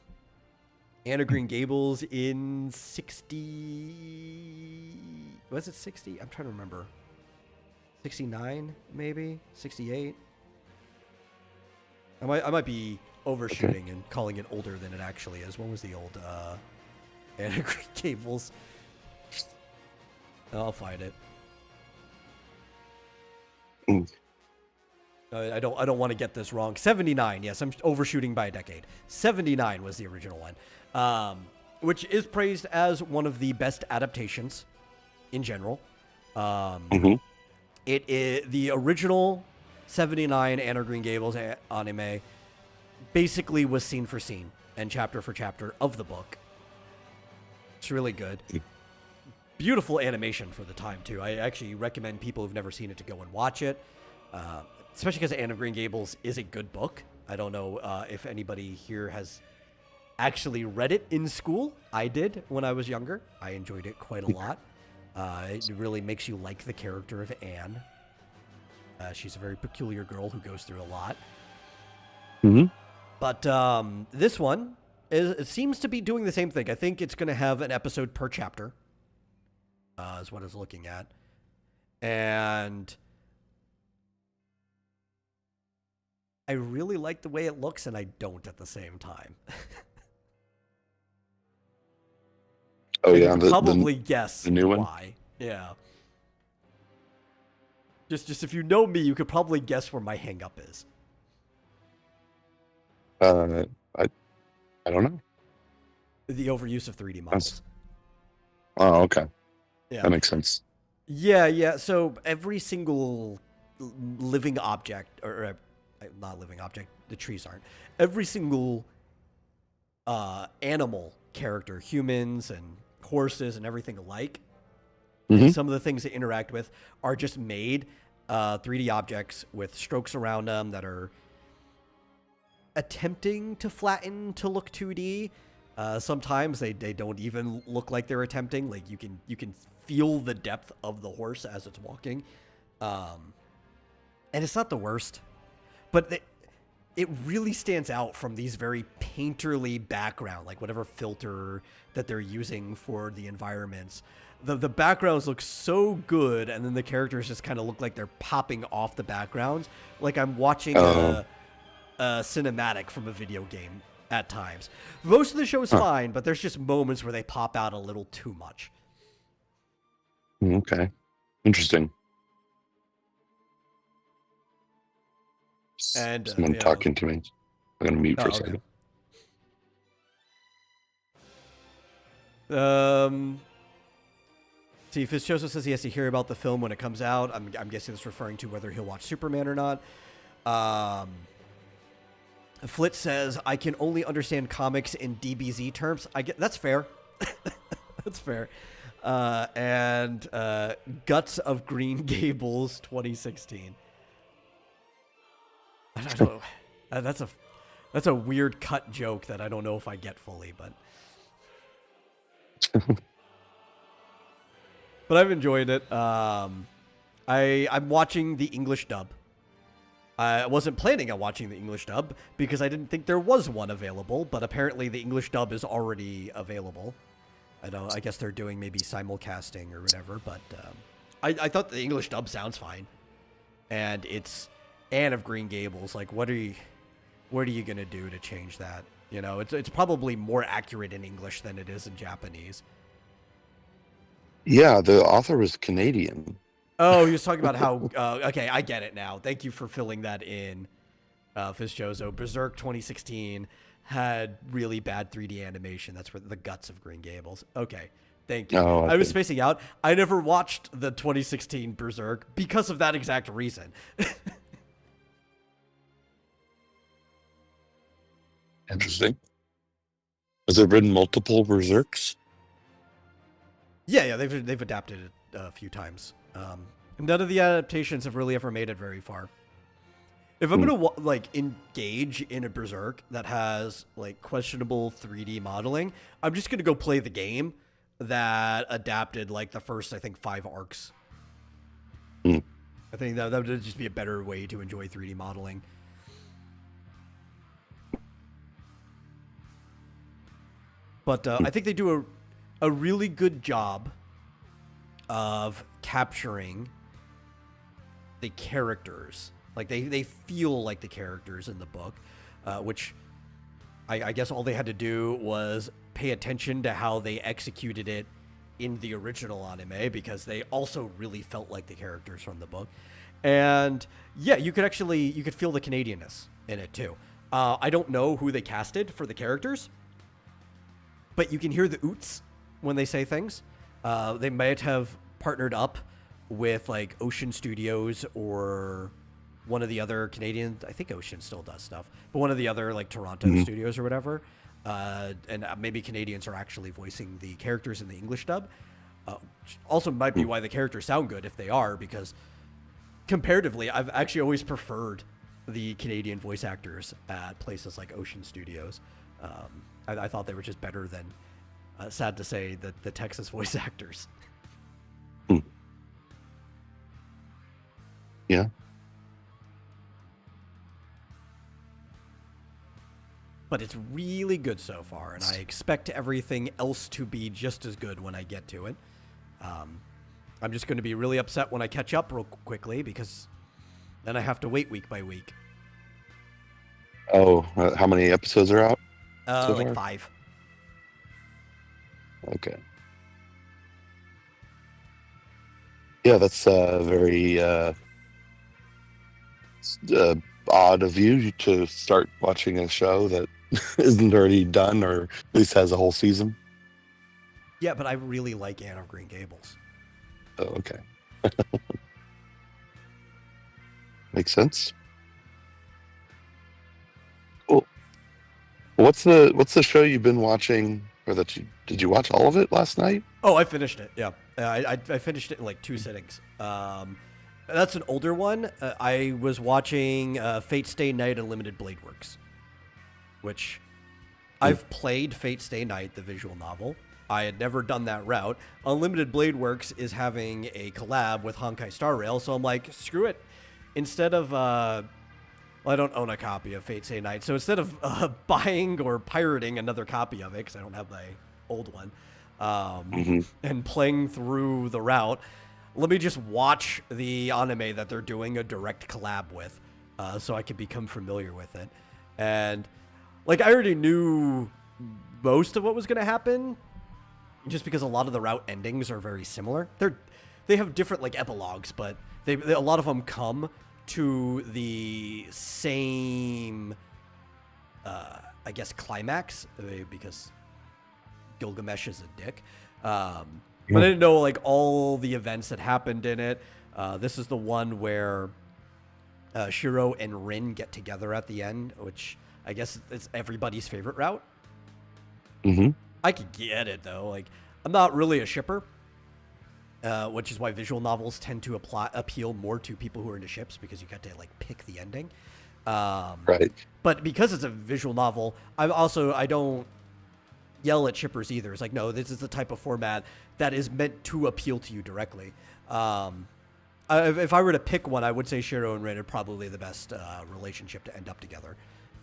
of Green Gables in 60, was it 60? I'm trying to remember. 69 maybe, 68. I might be overshooting and calling it older than it actually is. When was the old Anne of Green Gables? I'll find it. I don't want to get this wrong. 79, yes, I'm overshooting by a decade. 79 was the original one, which is praised as one of the best adaptations in general. It is the original 79 Anne of Green Gables anime basically was scene for scene and chapter for chapter of the book. It's really good. Beautiful animation for the time, too. I actually recommend people who've never seen it to go and watch it, especially because Anne of Green Gables is a good book. I don't know if anybody here has actually read it in school. I did when I was younger. I enjoyed it quite a lot. It really makes you like the character of Anne. She's a very peculiar girl who goes through a lot. But this one, it seems to be doing the same thing. I think it's going to have an episode per chapter, is what it's looking at. And I really like the way it looks, and I don't at the same time. Oh, yeah. You can probably guess the new one? why. Yeah. Just if you know me, you could probably guess where my hang up is. I don't know. The overuse of 3D models. Oh, okay. Yeah. That makes sense. Yeah. So every single living object, or not living object, the trees aren't. Every single animal character, humans and horses and everything alike, and some of the things they interact with are just made 3D objects with strokes around them that are attempting to flatten to look 2D. Sometimes they don't even look like they're attempting. Like you can feel the depth of the horse as it's walking, and it's not the worst, but it really stands out from these very painterly background, like whatever filter that they're using for the environments. The backgrounds look so good, and then the characters just kind of look like they're popping off the backgrounds, like I'm watching a cinematic from a video game at times. Most of the show is fine, but there's just moments where they pop out a little too much. Okay. Interesting. And someone talking to me. I'm going to mute for a second. See, Fitzjoseph says he has to hear about the film when it comes out. I'm guessing it's referring to whether he'll watch Superman or not. Flit says, I can only understand comics in DBZ terms. That's fair. That's fair. And Guts of Green Gables 2016. I don't know. That's a weird cut joke that I don't know if I get fully, but but I've enjoyed it. I'm watching the English dub. I wasn't planning on watching the English dub because I didn't think there was one available, but apparently the English dub is already available. I guess they're doing maybe simulcasting or whatever, but I thought the English dub sounds fine. And it's Anne of Green Gables. Like, what are you gonna do to change that? You know, it's probably more accurate in English than it is in Japanese. Yeah, the author was Canadian. Oh, he was talking about how... okay, I get it now. Thank you for filling that in, Fitzjozo. Berserk 2016 had really bad 3D animation. That's for the Guts of Green Gables. Okay, thank you. Oh, I was spacing out. I never watched the 2016 Berserk because of that exact reason. Interesting. Has there been multiple Berserks? Yeah, they've adapted it a few times. None of the adaptations have really ever made it very far. If I'm gonna engage in a Berserk that has like questionable 3D modeling, I'm just gonna go play the game that adapted like the first, I think, 5 arcs. I think that would just be a better way to enjoy 3D modeling. But I think they do a really good job of capturing the characters. Like they feel like the characters in the book, which I guess all they had to do was pay attention to how they executed it in the original anime, because they also really felt like the characters from the book. And yeah, you could feel the Canadianness in it too. I don't know who they casted for the characters, but you can hear the oots when they say things. They might have partnered up with like Ocean Studios or one of the other Canadian, I think Ocean still does stuff, but one of the other like Toronto studios or whatever. And maybe Canadians are actually voicing the characters in the English dub. Also might be why the characters sound good if they are, because comparatively, I've actually always preferred the Canadian voice actors at places like Ocean Studios. I thought they were just better than, sad to say, the Texas voice actors. Yeah. But it's really good so far, and I expect everything else to be just as good when I get to it. I'm just going to be really upset when I catch up real quickly, because then I have to wait week by week. Oh, how many episodes are out? So like 5. Okay. Yeah, that's very odd of you to start watching a show that isn't already done, or at least has a whole season. Yeah, but I really like Anne of Green Gables. Oh, okay. Makes sense. Cool. What's the show you've been watching, or did you watch all of it last night? Oh, I finished it. Yeah, I finished it in like 2 sittings. That's an older one. I was watching Fate Stay Night Unlimited Blade Works, which I've played Fate Stay Night, the visual novel. I had never done that route. Unlimited Blade Works is having a collab with Honkai Star Rail, so I'm like, screw it. Instead of, I don't own a copy of Fate Stay Night, so instead of buying or pirating another copy of it, because I don't have my old one, and playing through the route, let me just watch the anime that they're doing a direct collab with, so I could become familiar with it. And like, I already knew most of what was going to happen, just because a lot of the route endings are very similar. They have different like epilogues, but a lot of them come to the same, I guess, climax, because Gilgamesh is a dick. But I didn't know like all the events that happened in it. This is the one where Shiro and Rin get together at the end, which I guess is everybody's favorite route. I could get it though. Like, I'm not really a shipper, which is why visual novels tend to appeal more to people who are into ships, because you get to like pick the ending. Right. But because it's a visual novel, I don't yell at shippers either. It's like, no, this is the type of format that is meant to appeal to you directly. If I were to pick one, I would say Shiro and Rin are probably the best relationship to end up together.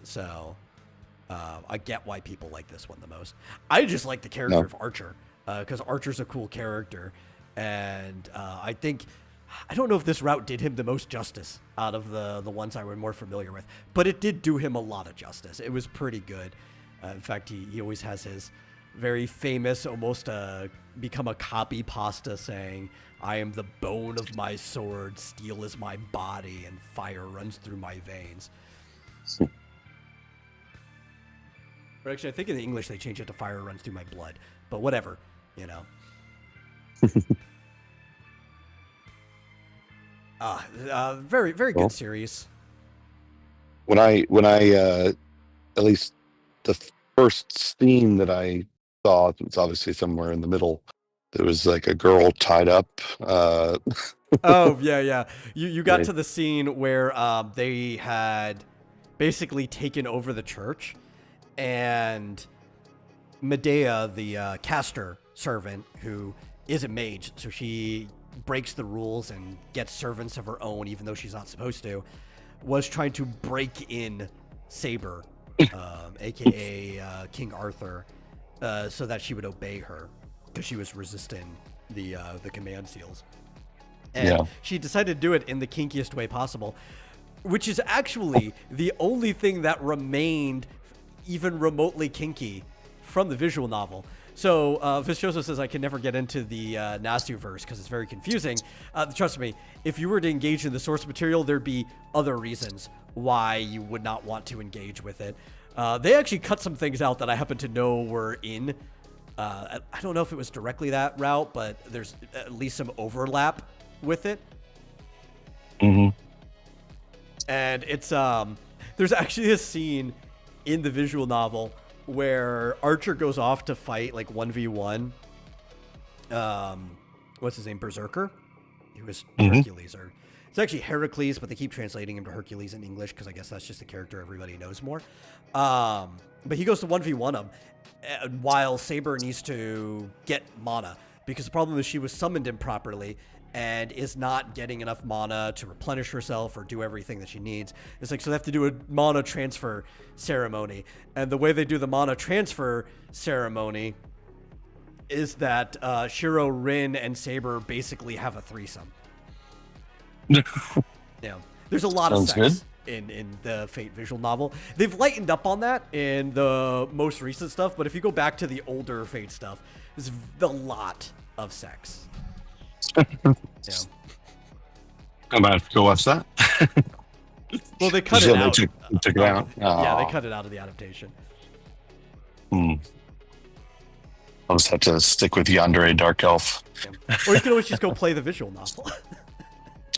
So I get why people like this one the most. I just like the character of Archer, because Archer's a cool character, and I don't know if this route did him the most justice out of the ones I were more familiar with, but it did do him a lot of justice. It was pretty good. In fact, he always has his very famous, almost become a copy pasta saying, "I am the bone of my sword, steel is my body, and fire runs through my veins." But actually, I think in the English they changed it to "fire runs through my blood." But whatever, you know. Very, very good series. When I at least the first scene that I saw, it's obviously somewhere in the middle. There was like a girl tied up. Oh yeah. You got Right. to the scene where they had basically taken over the church, and Medea, the caster servant, who is a mage, so she breaks the rules and gets servants of her own, even though she's not supposed to, was trying to break in Saber, aka King Arthur, so that she would obey her because she was resisting the command seals. And she decided to do it in the kinkiest way possible, which is actually the only thing that remained even remotely kinky from the visual novel. So Viscoso says, I can never get into the Nasu verse because it's very confusing. Trust me, if you were to engage in the source material, there'd be other reasons why you would not want to engage with it. They actually cut some things out that I happen to know were in. I don't know if it was directly that route, but there's at least some overlap with it. Mm-hmm. And it's there's actually a scene in the visual novel where Archer goes off to fight like 1v1 what's his name, Berserker, he was Hercules, or it's actually Heracles, but they keep translating him to Hercules in English because I guess that's just the character everybody knows more. But he goes to 1v1 him while Saber needs to get mana, because the problem is she was summoned improperly and is not getting enough mana to replenish herself or do everything that she needs. It's like, so they have to do a mana transfer ceremony. And the way they do the mana transfer ceremony is that Shiro, Rin, and Saber basically have a threesome. Yeah. There's a lot of sex in the Fate visual novel. They've lightened up on that in the most recent stuff, but if you go back to the older Fate stuff, there's a lot of sex. Yeah. I might have to go watch that. Well, they cut it out. Took it out. Yeah, they cut it out of the adaptation. I'll just have to stick with Yandere Dark Elf. Yeah. Or you can always just go play the visual novel.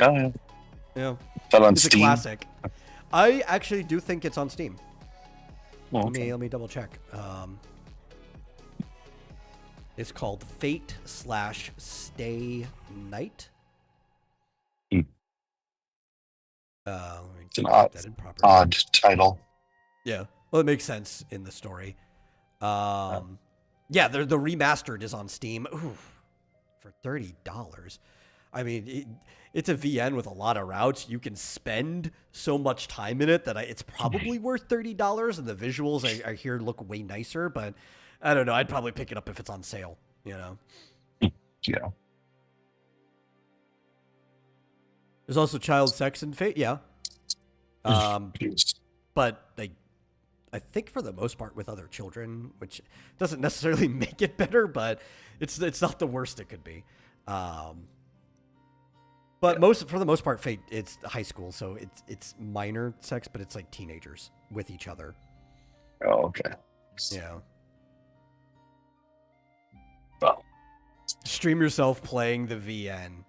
Oh, yeah. Yeah. That on It's Steam? a classic. I actually do think it's on Steam. Oh, okay. Let me double check. It's called Fate/Stay Night. It's an odd title. Yeah. Well, it makes sense in the story. Yeah, the remastered is on Steam. Ooh, for $30. I mean, it's a VN with a lot of routes. You can spend so much time in it that it's probably worth $30. And the visuals I hear look way nicer, but I don't know. I'd probably pick it up if it's on sale, you know? Yeah. There's also child sex in Fate, yeah. But I think for the most part with other children, which doesn't necessarily make it better, but it's not the worst it could be. But for the most part, Fate, it's high school, so it's minor sex, but it's like teenagers with each other. Oh, okay. Yeah. Well, stream yourself playing the VN.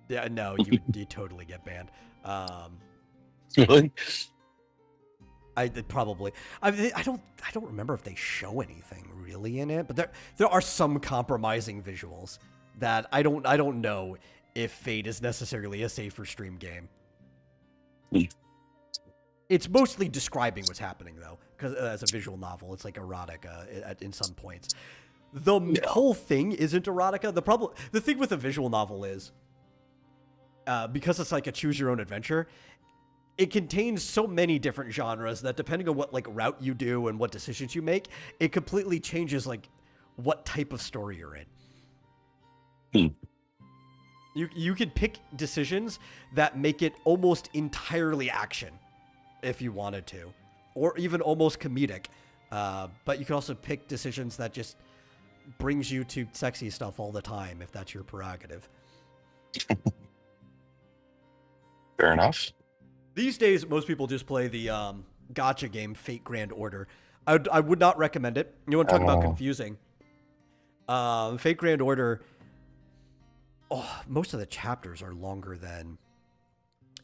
Yeah, no, you totally get banned. Really? I don't remember if they show anything really in it, but there are some compromising visuals that I don't know if Fate is necessarily a safe for stream game. It's mostly describing what's happening though, because as a visual novel, it's like erotica in some points. The whole thing isn't erotica. The thing with a visual novel is, because it's like a choose your own adventure, it contains so many different genres that depending on what like route you do and what decisions you make, it completely changes like what type of story you're in. You could pick decisions that make it almost entirely action if you wanted to, or even almost comedic. But you can also pick decisions that just brings you to sexy stuff all the time if that's your prerogative. Fair enough. These days, most people just play the gacha game Fate Grand Order. I would not recommend it. You want to talk about confusing? Fate Grand Order. Oh, most of the chapters are longer than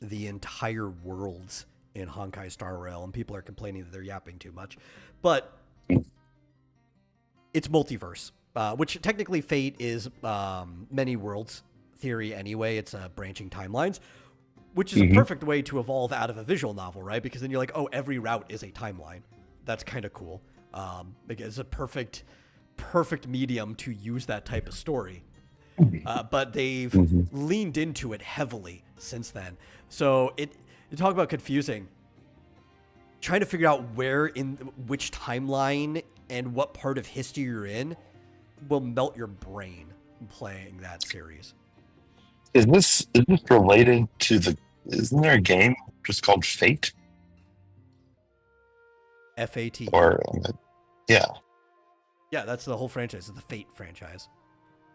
the entire worlds in Honkai Star Rail, and people are complaining that they're yapping too much. But it's multiverse, which technically Fate is many worlds theory anyway. It's branching timelines, which is a perfect way to evolve out of a visual novel, right? Because then you're like, oh, every route is a timeline. That's kind of cool. It's a perfect medium to use that type of story. But they've leaned into it heavily since then. So you talk about confusing. Trying to figure out which timeline and what part of history you're in will melt your brain playing that series. Is this related to isn't there a game just called Fate? FATE. Or yeah. Yeah, that's the whole franchise. It's the Fate franchise.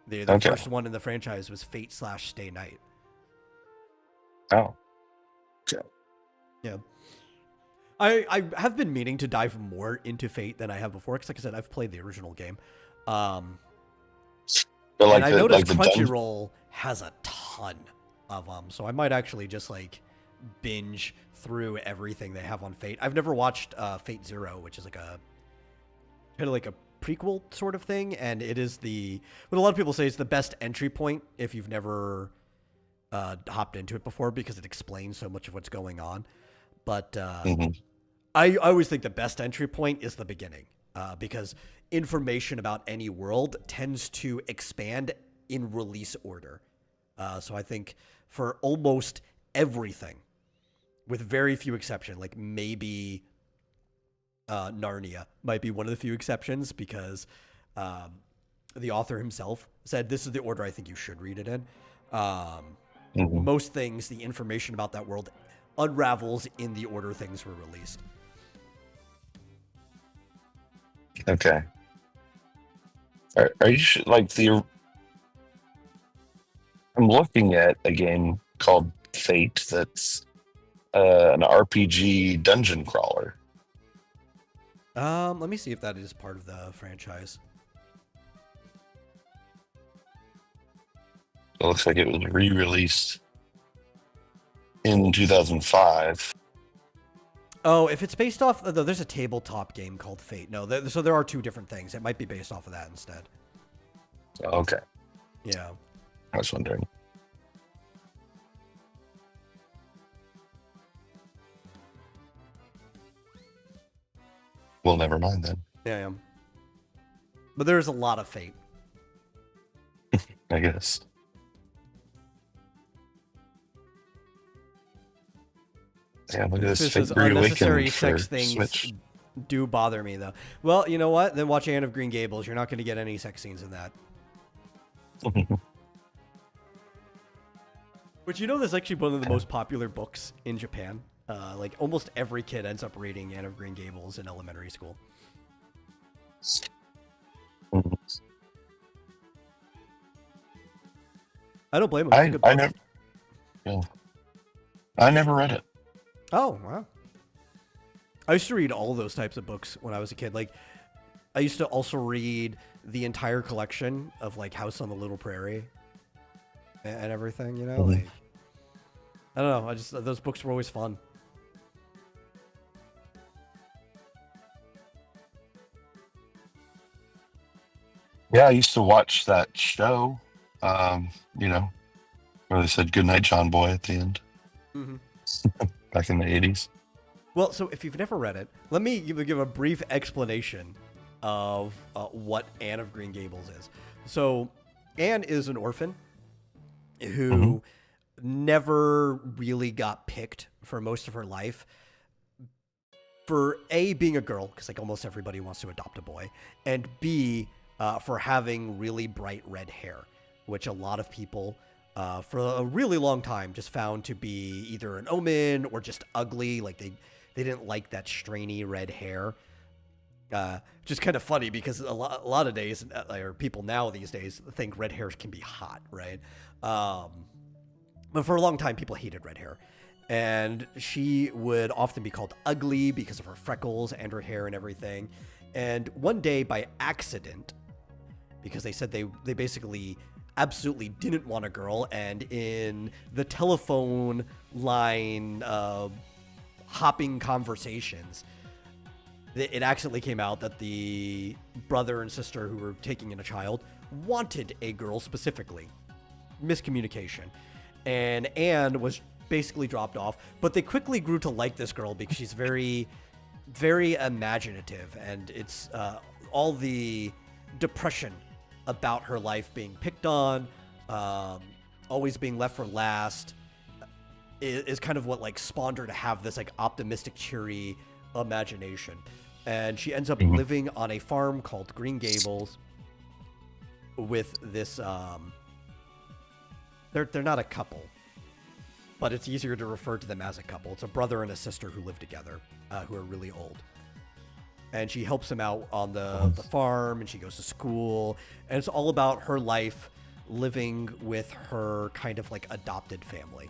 The first one in the franchise was Fate/Stay Night. Oh. Okay. Yeah. I have been meaning to dive more into Fate than I have before, because like I said, I've played the original game. And I noticed Crunchyroll has a ton of them, so I might actually just like binge through everything they have on Fate. I've never watched Fate Zero, which is like a kind of like a prequel sort of thing, and it is what a lot of people say is the best entry point if you've never hopped into it before, because it explains so much of what's going on. But I always think the best entry point is the beginning, because information about any world tends to expand in release order. So I think for almost everything, with very few exceptions, like maybe Narnia might be one of the few exceptions, because the author himself said this is the order I think you should read it in. Most things, the information about that world unravels in the order things were released. Okay. Are you like I'm looking at a game called Fate that's an RPG dungeon crawler. Let me see if that is part of the franchise. It looks like it was re-released in 2005. Oh, if it's based off, there's a tabletop game called Fate. No, so there are two different things. It might be based off of that instead. Okay. Yeah. I was wondering. Well, never mind then. Yeah. But there's a lot of Fate. I guess. Yeah, look at this Fate unnecessary sex for things Switch. Do bother me, though. Well, you know what? Then watch Anne of Green Gables. You're not going to get any sex scenes in that. Which, there's actually one of the most popular books in Japan. Like, almost every kid ends up reading Anne of Green Gables in elementary school. I don't blame him. I never read it. Oh, wow. I used to read all those types of books when I was a kid. Like, I used to also read the entire collection of, like, House on the Little Prairie and everything, Like, I don't know. Those books were always fun. Yeah, I used to watch that show, where they said "Good night, John Boy" at the end. Back in the 80s. Well, so if you've never read it, let me give a brief explanation of what Anne of Green Gables is. So, Anne is an orphan who never really got picked for most of her life. For A, being a girl, because like almost everybody wants to adopt a boy, and B, for having really bright red hair, which a lot of people for a really long time just found to be either an omen or just ugly. Like they didn't like that strainy red hair. Just kind of funny because a lot of days, or people now these days think red hair can be hot, right? But for a long time, people hated red hair. And she would often be called ugly because of her freckles and her hair and everything. And one day, by accident, because they said they basically absolutely didn't want a girl, and in the telephone line hopping conversations, it accidentally came out that the brother and sister who were taking in a child wanted a girl specifically. Miscommunication. And Anne was basically dropped off, but they quickly grew to like this girl because she's very, very imaginative, and it's all the depression about her life being picked on, always being left for last, is kind of what like spawned her to have this like optimistic, cheery imagination. And she ends up living on a farm called Green Gables with this they're not a couple, but it's easier to refer to them as a couple. It's a brother and a sister who live together, who are really old. And she helps him out on the farm, and she goes to school, and it's all about her life living with her kind of like adopted family,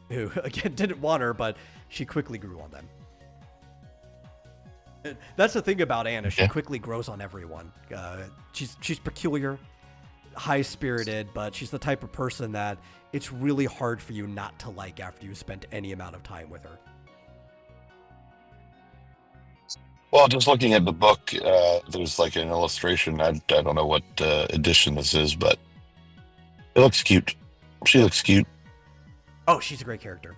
who again didn't want her, but she quickly grew on them. That's the thing about Anna. She quickly grows on everyone. She's peculiar, high-spirited, but she's the type of person that it's really hard for you not to like after you spent any amount of time with her. Well, just looking at the book, there's like an illustration. I don't know what edition this is, but it looks cute. She looks cute. Oh, she's a great character.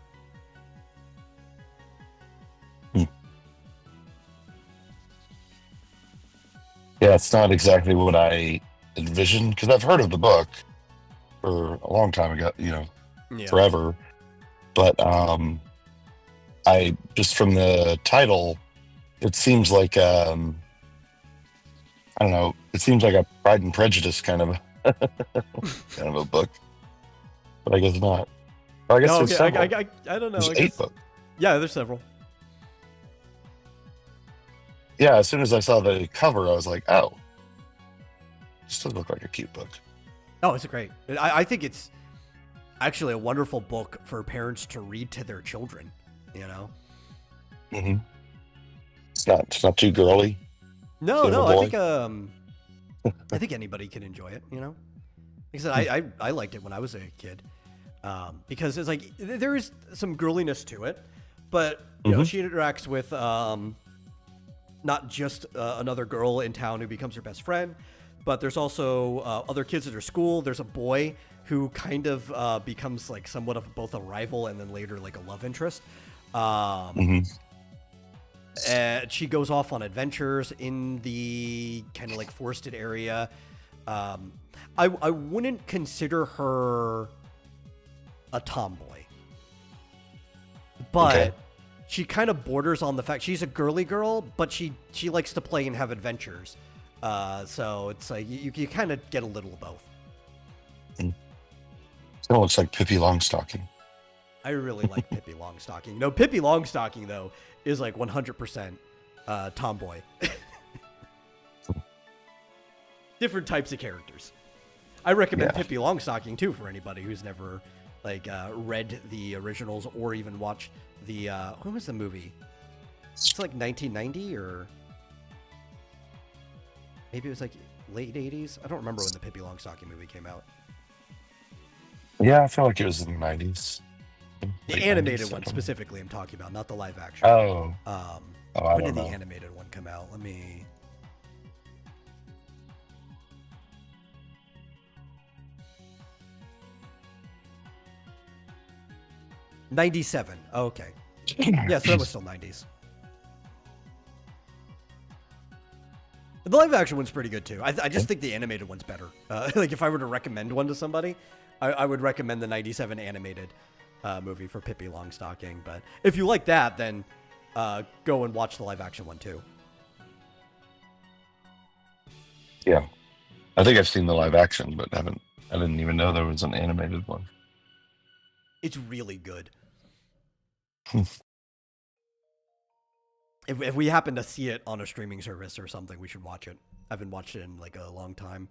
Yeah, it's not exactly what I envisioned, because I've heard of the book for a long time ago, forever. But I just from the title, it seems like I don't know. It seems like a Pride and Prejudice kind of a book, but I guess not. Or I guess there's several. I don't know. There's 8 books. Yeah, there's several. Yeah, as soon as I saw the cover, I was like, oh, this does look like a cute book. Oh, it's great. I think it's actually a wonderful book for parents to read to their children, Mm-hmm. It's not too girly. No, I think anybody can enjoy it, Like I said, I liked it when I was a kid. Because it's like, there is some girliness to it, but, she interacts with, not just another girl in town who becomes her best friend, but there's also other kids at her school. There's a boy who kind of becomes like somewhat of both a rival and then later like a love interest. And she goes off on adventures in the kind of like forested area. I wouldn't consider her a tomboy, but she kind of borders on the fact she's a girly girl, but she likes to play and have adventures. So it's like you kind of get a little of both. It looks like Pippi Longstocking. I really like Pippi Longstocking. No, Pippi Longstocking though is like 100% tomboy. Different types of characters. I recommend Pippi Longstocking too for anybody who's never read the originals or even watched the when was the movie? It's like 1990 or maybe it was like late 80s. I don't remember when the Pippi Longstocking movie came out. Yeah, I feel like it was in the 90s. The animated one specifically I'm talking about, not the live action. Oh. When did the animated one come out? Let me... '97. Oh, okay. Yeah, so that was still 90s. The live action one's pretty good too. I just think the animated one's better. Like if I were to recommend one to somebody, I would recommend the '97 animated movie for Pippi Longstocking. But if you like that, then go and watch the live action one too. Yeah, I think I've seen the live action, but I didn't even know there was an animated one. It's really good. If we happen to see it on a streaming service or something, we should watch it. I haven't watched it in like a long time.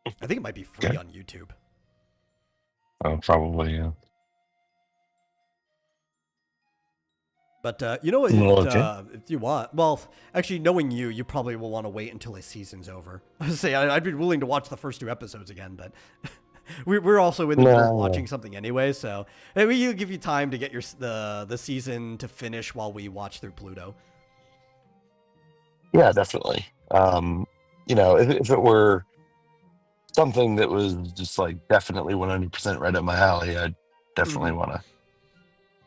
I think it might be free on YouTube. Oh, probably, yeah. But you know what? If you want, well, actually, knowing you probably will want to wait until the season's over. I was say I'd be willing to watch the first 2 episodes again, but We're also in the middle of watching something anyway, so maybe you'll give you time to get the season to finish while we watch through Pluto. Yeah, definitely. If it were something that was just like definitely 100% right up my alley, I'd definitely want to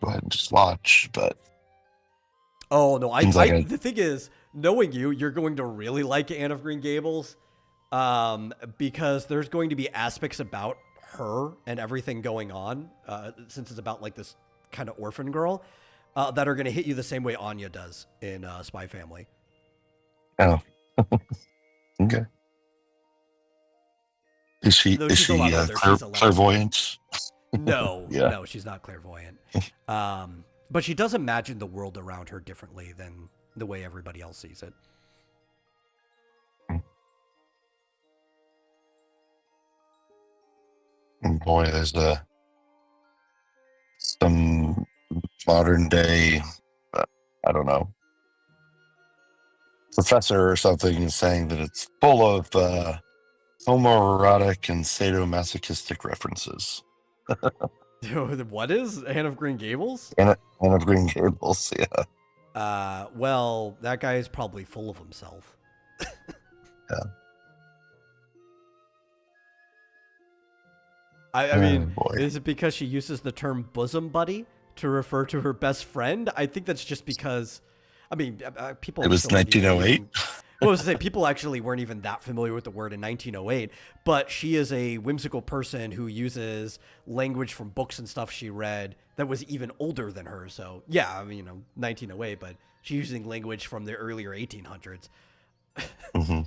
go ahead and just watch. But oh no, seems like the thing is, knowing you're going to really like Anne of Green Gables, because there's going to be aspects about her and everything going on, since it's about like this kind of orphan girl, that are going to hit you the same way Anya does in Spy Family. Oh, okay. Is she She's a lot older. She's 11. Clairvoyant? No, Yeah. no, she's not clairvoyant. But she does imagine the world around her differently than the way everybody else sees it. Boy, there's some modern day, I don't know, professor or something saying that it's full of homoerotic and sadomasochistic references. What is Anne of Green Gables? Anne of Green Gables, yeah. Well, that guy is probably full of himself. Yeah. I mean, is it because she uses the term bosom buddy to refer to her best friend? I think that's just because, I mean, people. It was 1908. Well, I was to say, people actually weren't even that familiar with the word in 1908, but she is a whimsical person who uses language from books and stuff she read that was even older than her. So, yeah, I mean, 1908, but she's using language from the earlier 1800s. Mm-hmm.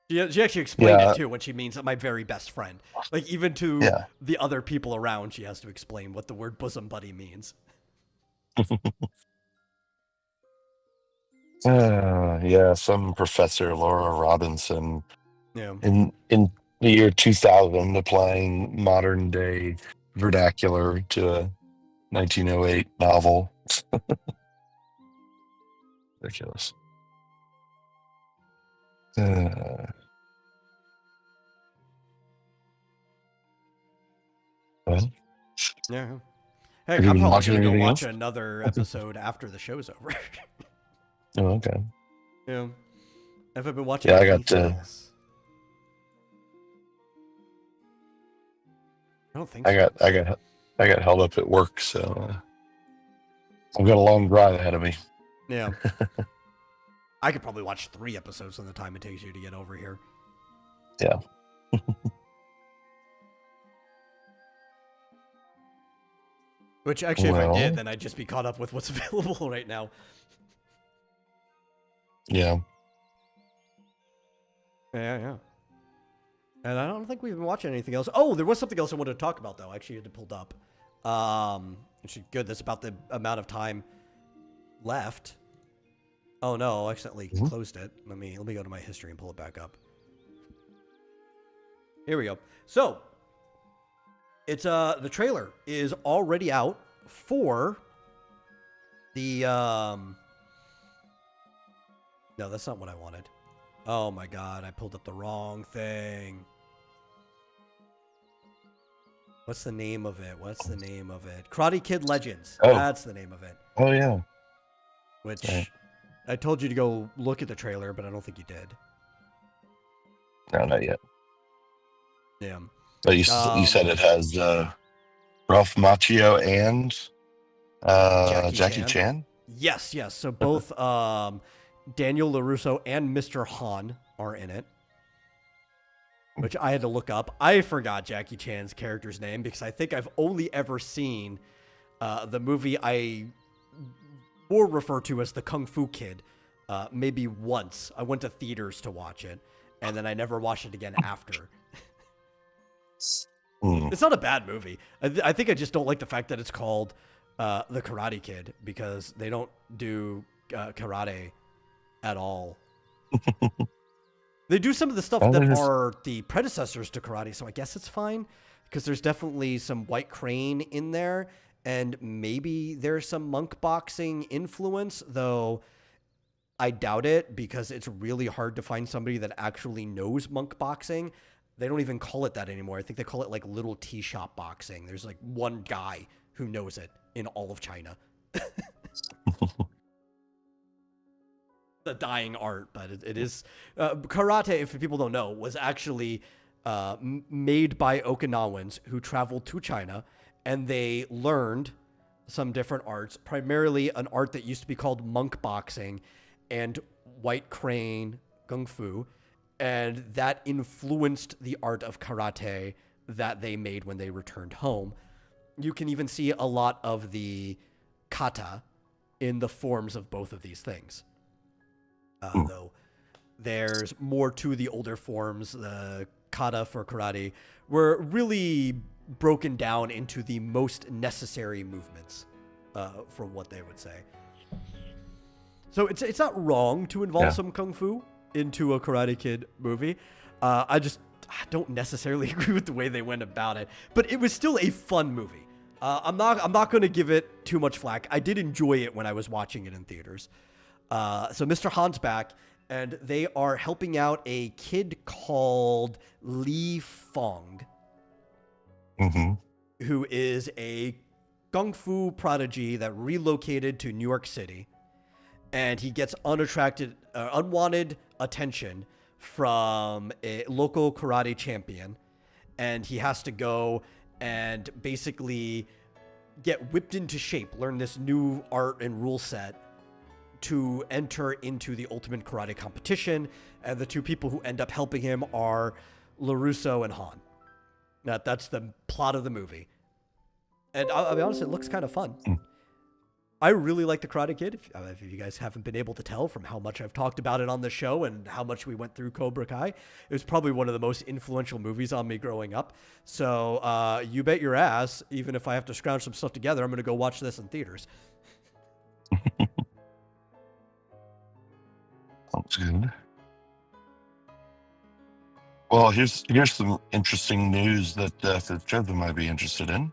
She actually explained it, too, when she means my very best friend. Like, even to the other people around, she has to explain what the word bosom buddy means. Some professor, Laura Robinson, in the year 2000, applying modern day vernacular to a 1908 novel. Ridiculous. Yeah. Heck, I'm probably going to go watch another episode after the show's over. Oh, okay. Yeah. Have I been watching anything else? I don't think so. I got held up at work, so I've got a long drive ahead of me. Yeah. I could probably watch 3 episodes in the time it takes you to get over here. Yeah. Which actually, if I did, then I'd just be caught up with what's available right now. Yeah. Yeah. And I don't think we've been watching anything else. Oh, there was something else I wanted to talk about, though. I actually had it pulled up. Actually, good. That's about the amount of time left. Oh, no. I accidentally closed it. Let me go to my history and pull it back up. Here we go. So, it's the trailer is already out for the no, that's not what I wanted. Oh my god, I pulled up the wrong thing. What's the name of it? Karate Kid Legends. Oh. That's the name of it. Oh yeah. Which I told you to go look at the trailer, but I don't think you did. No, not yet. Yeah. But you said it has Ralph Macchio and Jackie Chan? Yes. So both Daniel LaRusso and Mr. Han are in it, which I had to look up. I forgot Jackie Chan's character's name because I think I've only ever seen the movie I more refer to as the Kung Fu Kid maybe once. I went to theaters to watch it, and then I never watched it again after. It's not a bad movie. I think I just don't like the fact that it's called The Karate Kid because they don't do karate at all. They do some of the stuff that are the predecessors to karate, so I guess it's fine because there's definitely some White Crane in there, and maybe there's some monk boxing influence, though I doubt it because it's really hard to find somebody that actually knows monk boxing They don't even call it that anymore. I think they call it like little tea shop boxing. There's like one guy who knows it in all of China. The dying art, but it is karate. If people don't know, was actually made by Okinawans who traveled to China, and they learned some different arts, primarily an art that used to be called monk boxing and white crane kung fu, and that influenced the art of karate that they made when they returned home. You can even see a lot of the kata in the forms of both of these things. Though there's more to the older forms. The kata for karate were really broken down into the most necessary movements, from what they would say. So it's not wrong to involve some kung fu into a Karate Kid movie. I don't necessarily agree with the way they went about it, but it was still a fun movie. I'm not going to give it too much flack. I did enjoy it when I was watching it in theaters. So Mr. Han's back, and they are helping out a kid called Li Fong, who is a kung fu prodigy that relocated to New York City, and he gets unwanted attention from a local karate champion, and he has to go and basically get whipped into shape, learn this new art and rule set to enter into the ultimate karate competition. And the two people who end up helping him are LaRusso and Han. That's the plot of the movie. And I'll be honest, it looks kind of fun. I really like the Karate Kid. If you guys haven't been able to tell from how much I've talked about it on the show and how much we went through Cobra Kai, it was probably one of the most influential movies on me growing up. So you bet your ass, even if I have to scrounge some stuff together, I'm going to go watch this in theaters. Sounds good. Well, here's some interesting news that Fitzgerald might be interested in.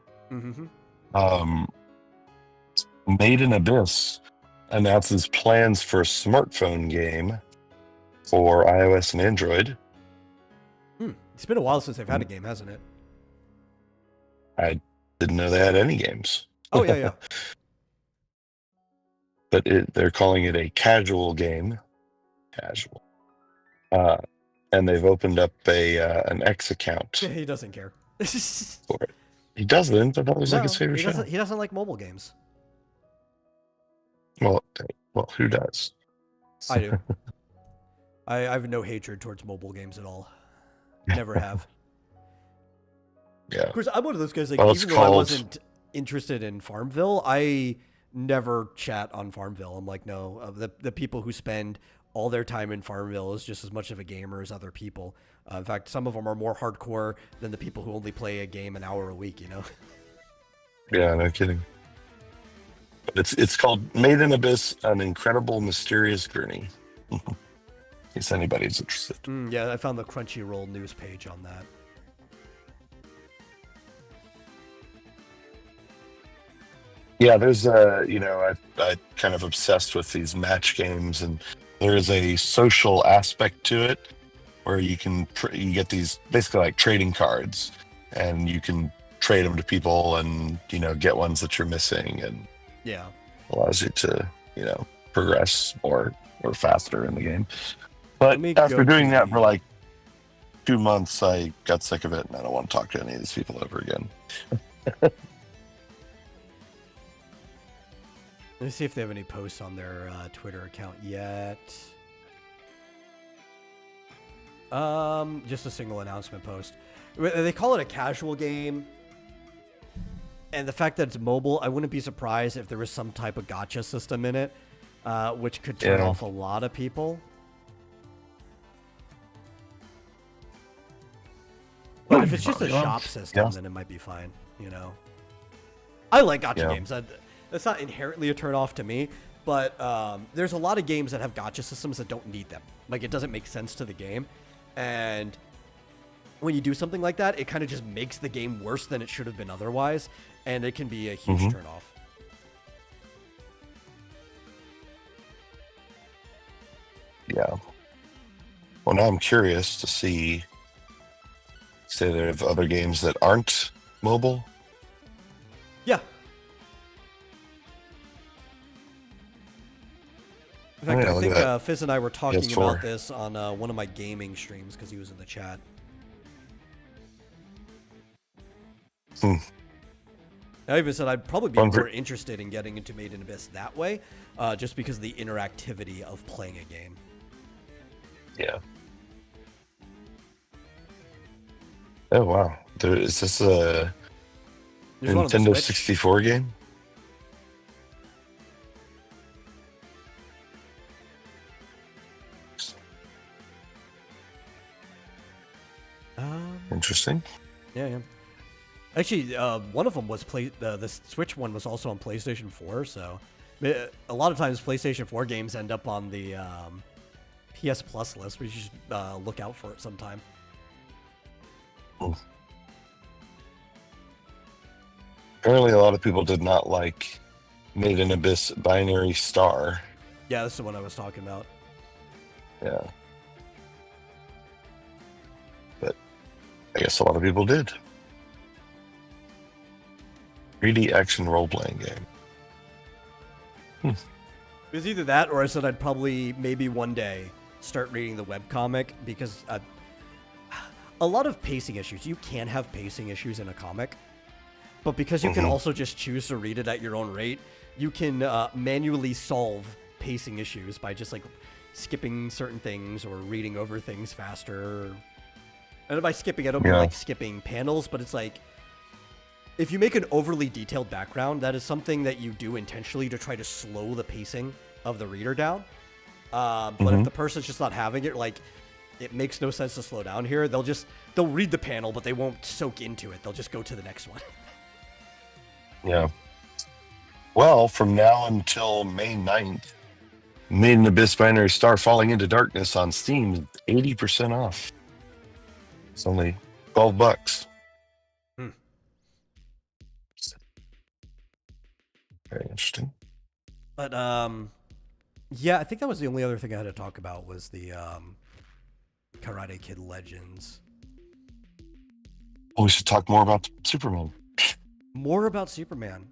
Made in Abyss announces plans for a smartphone game for iOS and Android. It's been a while since they've had a game, hasn't it? I didn't know they had any games. Oh, yeah. But they're calling it a casual game. Casual. And they've opened up an X account. Yeah, he doesn't care. For it. He doesn't. I thought it was like his favorite show. He doesn't like mobile games. Well, who does? I do. I have no hatred towards mobile games at all. Never have. Yeah. Of course, I'm one of those guys, like, even though I wasn't interested in Farmville, I never chat on Farmville. I'm like, no, the people who spend all their time in Farmville is just as much of a gamer as other people. In fact, some of them are more hardcore than the people who only play a game an hour a week, you know? Yeah, no kidding. But it's called Made in Abyss, An Incredible Mysterious Journey. In case anybody's interested. Yeah, I found the Crunchyroll news page on that. Yeah, there's I kind of obsessed with these match games, and there is a social aspect to it where you get these basically like trading cards, and you can trade them to people and get ones that you're missing, and allows you to progress more or faster in the game. But after doing that for like 2 months, I got sick of it, and I don't want to talk to any of these people ever again. Let me see if they have any posts on their Twitter account yet. Just a single announcement post. They call it a casual game. And the fact that it's mobile, I wouldn't be surprised if there was some type of gacha system in it, which could turn off a lot of people. But if it's just a shop system, then it might be fine, I like gacha games. That's not inherently a turn-off to me, but there's a lot of games that have gacha systems that don't need them. Like, it doesn't make sense to the game. And when you do something like that, it kind of just makes the game worse than it should have been otherwise, and it can be a huge turn-off. Yeah. Well, now I'm curious to see say they have other games that aren't mobile. Yeah. In fact, I think Fizz and I were talking about this on one of my gaming streams because he was in the chat. I even said I'd probably be more interested in getting into Made in Abyss that way, just because of the interactivity of playing a game. Yeah. Oh, wow. Is this a Nintendo 64 game? Interesting. Yeah. Actually, one of them was the Switch one was also on PlayStation 4. So a lot of times PlayStation 4 games end up on the PS Plus list. We should look out for it sometime. Apparently, a lot of people did not like Made in Abyss Binary Star. Yeah, that's the one I was talking about. Yeah. But I guess a lot of people did. 3D action role-playing game. It was either that, or I said I'd probably maybe one day start reading the webcomic, because a lot of pacing issues. You can have pacing issues in a comic, but because you can also just choose to read it at your own rate, you can manually solve pacing issues by just like skipping certain things or reading over things faster. And by skipping, I don't mean like skipping panels, but it's like, if you make an overly detailed background, that is something that you do intentionally to try to slow the pacing of the reader down. But if the person's just not having it, like, it makes no sense to slow down here, they'll read the panel, but they won't soak into it. They'll just go to the next one. Yeah. Well, from now until May 9th, Made in Abyss Binary Star Falling into Darkness on Steam is 80% off. It's only $12. Very interesting. But yeah, I think that was the only other thing I had to talk about was the Karate Kid Legends. Well, we should talk more about Superman. More about Superman.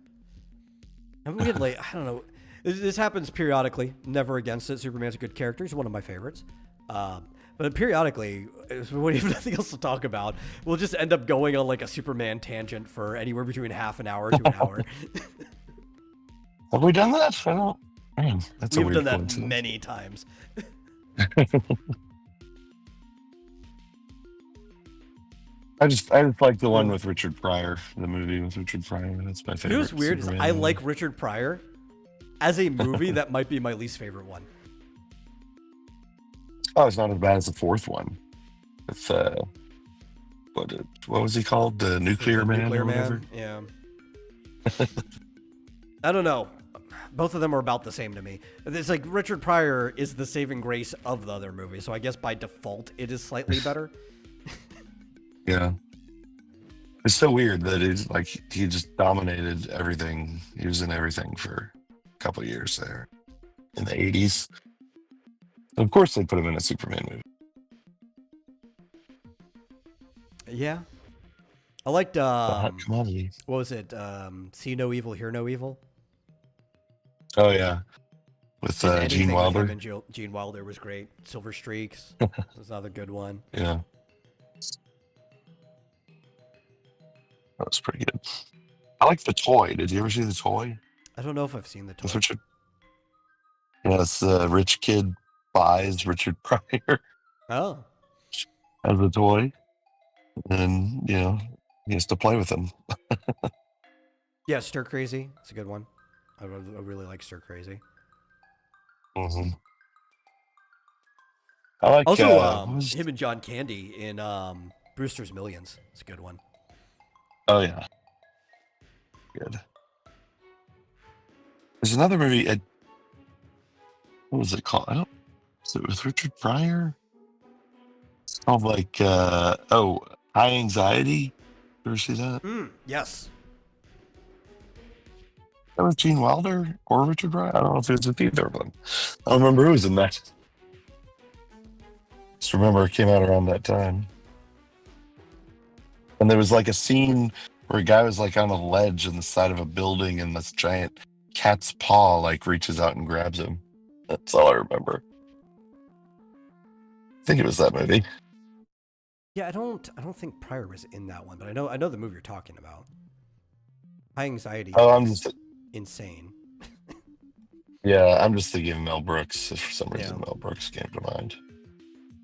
Haven't we had like, I don't know. This happens periodically. Never against it. Superman's a good character. He's one of my favorites. But periodically, when we have nothing else to talk about, we'll just end up going on like a Superman tangent for anywhere between half an hour to an hour. Have we done that? I don't. Man, that's We've done that many times. I just like the one with Richard Pryor, the movie with Richard Pryor. That's my favorite. You know what's weird is I like Richard Pryor. As a movie, that might be my least favorite one. Oh, it's not as bad as the fourth one. With what was he called? The Nuclear Man. Nuclear Man. Yeah. I don't know. Both of them are about the same to me. It's like Richard Pryor is the saving grace of the other movie, so I guess by default it is slightly better. Yeah. It's so weird that he's like he just dominated everything. He was in everything for a couple of years there in the 80s. Of course they put him in a Superman movie. Yeah. I liked what was it? See No Evil, Hear No Evil? Oh yeah. With Gene Wilder. With him and Gene Wilder was great. Silver Streaks was another good one. Yeah. That was pretty good. I like The Toy. Did you ever see The Toy? I don't know if I've seen The Toy. Richard. Yeah, it's the rich kid buys Richard Pryor. Oh. As a toy. And, you know, he has to play with him. Yeah, Stir Crazy. It's a good one. I really like Stir Crazy. Mm-hmm. I like also him and John Candy in Brewster's Millions. It's a good one. Oh yeah, good. There's another movie. What was it called? Is it with Richard Pryor? It's called like High Anxiety. Ever see that? Yes. That was Gene Wilder or Richard Pryor. I don't know if it was with either of them. I don't remember who was in that. Just remember it came out around that time. And there was like a scene where a guy was like on a ledge in the side of a building, and this giant cat's paw like reaches out and grabs him. That's all I remember. I think it was that movie. Yeah, I don't think Pryor was in that one, but I know the movie you're talking about. High Anxiety Oh, I'm is just insane. yeah, I'm just thinking of Mel Brooks. For some reason, Yeah. Mel Brooks came to mind.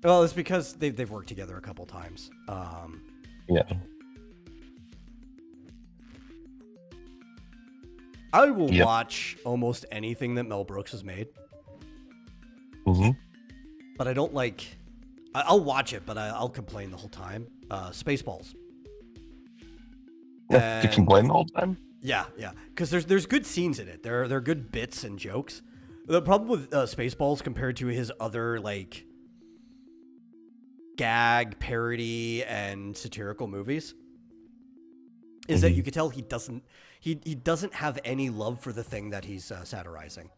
Well, it's because they've worked together a couple times. Yeah. I will Yep. watch almost anything that Mel Brooks has made, Mm-hmm. but I don't like. I'll watch it, but I'll complain the whole time. Spaceballs. You And complain the whole time? yeah, because there's good scenes in it. There are good bits and jokes. The problem with Spaceballs compared to his other like gag, parody, and satirical movies is that you could tell he doesn't have any love for the thing that he's satirizing.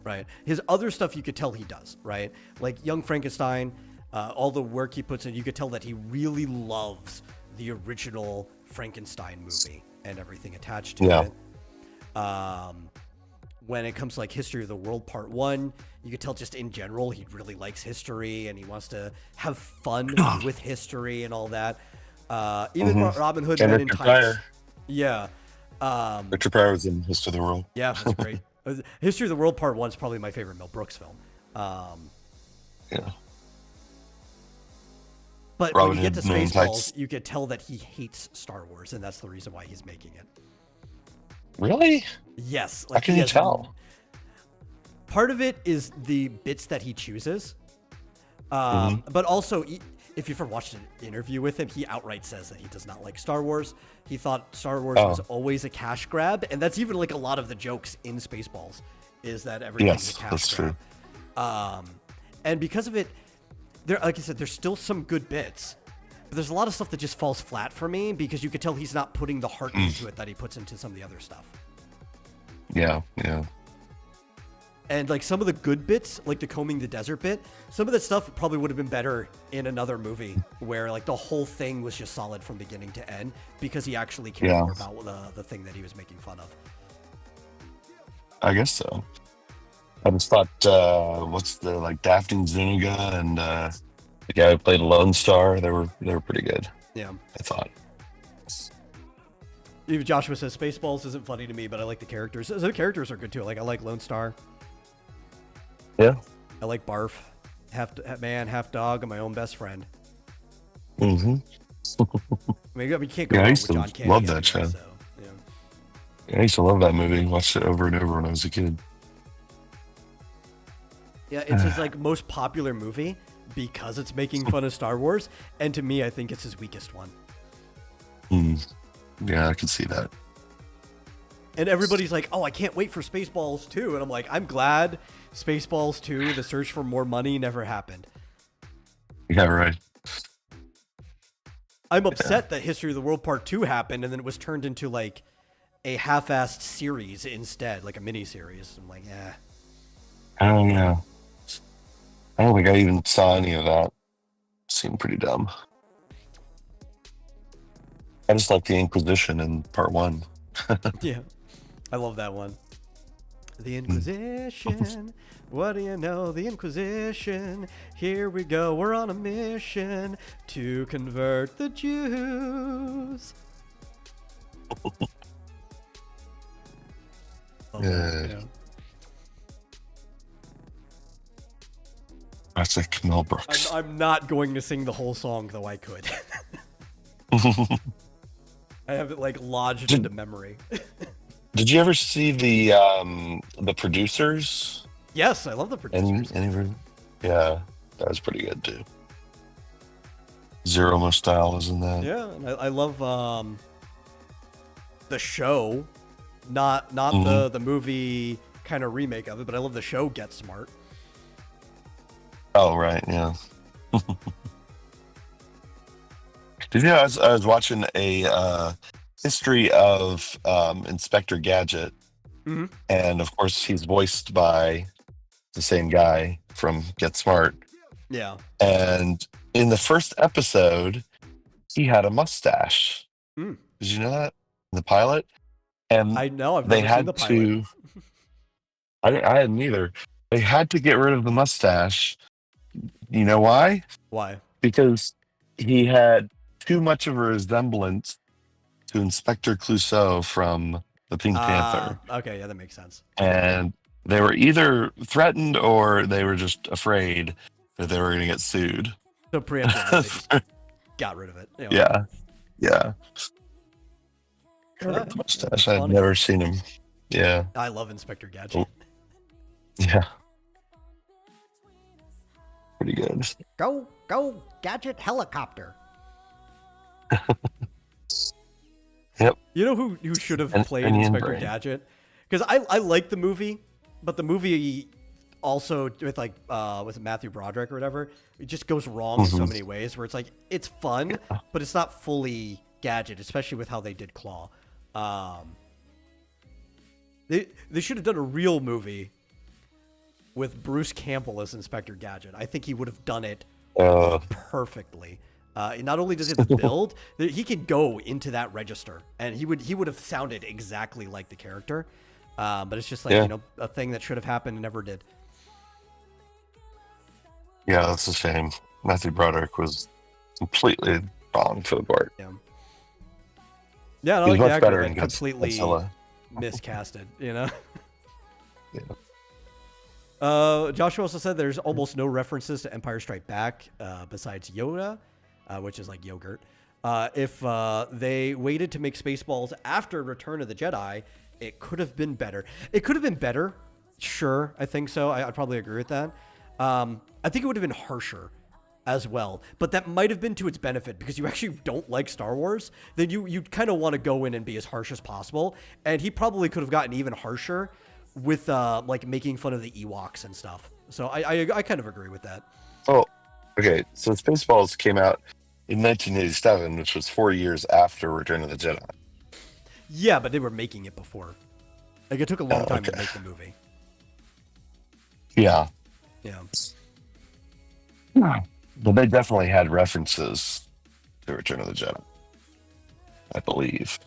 Right. His other stuff you could tell he does. Right. Like Young Frankenstein, all the work he puts in, you could tell that he really loves the original Frankenstein movie and everything attached to it. When it comes to like History of the World Part 1, you could tell just in general he really likes history and he wants to have fun with history and all that. Even Robin Hood And Men in Richard Tights. Pryor. Yeah. Richard Pryor was in History of the World. Yeah, that's great. History of the World Part 1 is probably my favorite Mel Brooks film. Yeah. But Robin when you get to Hood Men in Spaceballs, Tights. you could tell that he hates Star Wars, and that's the reason why he's making it. Really? Yes. How can you tell? Part of it is the bits that he chooses. But also, if you've ever watched an interview with him, he outright says that he does not like Star Wars. He thought Star Wars was always a cash grab, and that's even like a lot of the jokes in Spaceballs is that everything's a cash grab. True. And because of it, there, like I said, there's still some good bits, but there's a lot of stuff that just falls flat for me because you could tell he's not putting the heart into it that he puts into some of the other stuff. Yeah. And like some of the good bits, like the combing the desert bit, some of that stuff probably would have been better in another movie where like the whole thing was just solid from beginning to end because he actually cared more about the thing that he was making fun of. I guess so. I just thought, what's the like Daphne Zuniga and the guy who played Lone Star? They were pretty good. Yeah, I thought. Even Joshua says Spaceballs isn't funny to me, but I like the characters. So the characters are good too. Like I like Lone Star. Yeah. I like Barf, half man, half dog, and my own best friend. Mm-hmm. I mean, you can't go wrong I with used to John Candy. love that show. So, yeah. I used to love that movie. Watched it over and over when I was a kid. Yeah, it's his like most popular movie because it's making fun of Star Wars, and to me, I think it's his weakest one. Yeah, I can see that. And everybody's like, "Oh, I can't wait for Spaceballs 2," and I'm like, "I'm glad Spaceballs 2: The Search for More Money never happened." Yeah, right. I'm upset that History of the World Part 2 happened, and then it was turned into like a half-assed series instead, like a mini-series. I'm like, eh. I don't know. I don't think I even saw any of that. Seemed pretty dumb. I just like the Inquisition in Part 1. Yeah, I love that one. The Inquisition. What do you know? The Inquisition. Here we go. We're on a mission to convert the Jews. Yeah. Classic Mel Brooks. I'm not going to sing the whole song, though I could. I have it like lodged into memory. Did you ever see the Producers? Yes, I love the Producers. Yeah, that was pretty good too. Zero Mo Style is in that. Yeah, and I love the show, not the movie kind of remake of it, but I love the show Get Smart. Oh right, yeah. Did you know I was watching a history of Inspector Gadget, and of course he's voiced by the same guy from Get Smart. Yeah. And in the first episode, he had a mustache. Hmm. Did you know that in the pilot? And I know. I've they never seen the had pilot. to. I hadn't either. They had to get rid of the mustache. You know why? Why? Because he had too much of a resemblance to Inspector Clouseau from the Pink Panther. Okay, yeah, that makes sense. And they were either threatened or they were just afraid that they were going to get sued. So preemptively, they just got rid of it. You know. Yeah. Yeah. Yeah, Mustache. that's I've funny. never seen him. Yeah. I love Inspector Gadget. Yeah. Pretty good. Go, Gadget helicopter. Yep. You know who should have played Onion Inspector brain. Gadget? Because I like the movie, but the movie also with like was it Matthew Broderick or whatever? It just goes wrong in so many ways. Where it's like it's fun, but it's not fully Gadget, especially with how they did Claw. They should have done a real movie with Bruce Campbell as Inspector Gadget. I think he would have done it perfectly. Not only does it build, he can go into that register, and he would have sounded exactly like the character. But it's just like a thing that should have happened and never did. Yeah, that's a shame. Matthew Broderick was completely wrong for the part. Yeah, yeah, I He like was the much actor, better but in completely Godzilla. miscasted. You know. Yeah. Joshua also said there's almost no references to Empire Strike Back besides Yoda, which is like yogurt. If they waited to make Spaceballs after Return of the Jedi, it could have been better. It could have been better. Sure, I think so. I'd probably agree with that. I think it would have been harsher as well, but that might have been to its benefit because you actually don't like Star Wars. Then you kind of want to go in and be as harsh as possible. And he probably could have gotten even harsher with like making fun of the Ewoks and stuff. So I kind of agree with that. Oh, okay. So Spaceballs came out in 1987, which was 4 years after Return of the Jedi. Yeah, but they were making it before. Like it took a long time to make the movie. Yeah. Yeah. But they definitely had references to Return of the Jedi, I believe.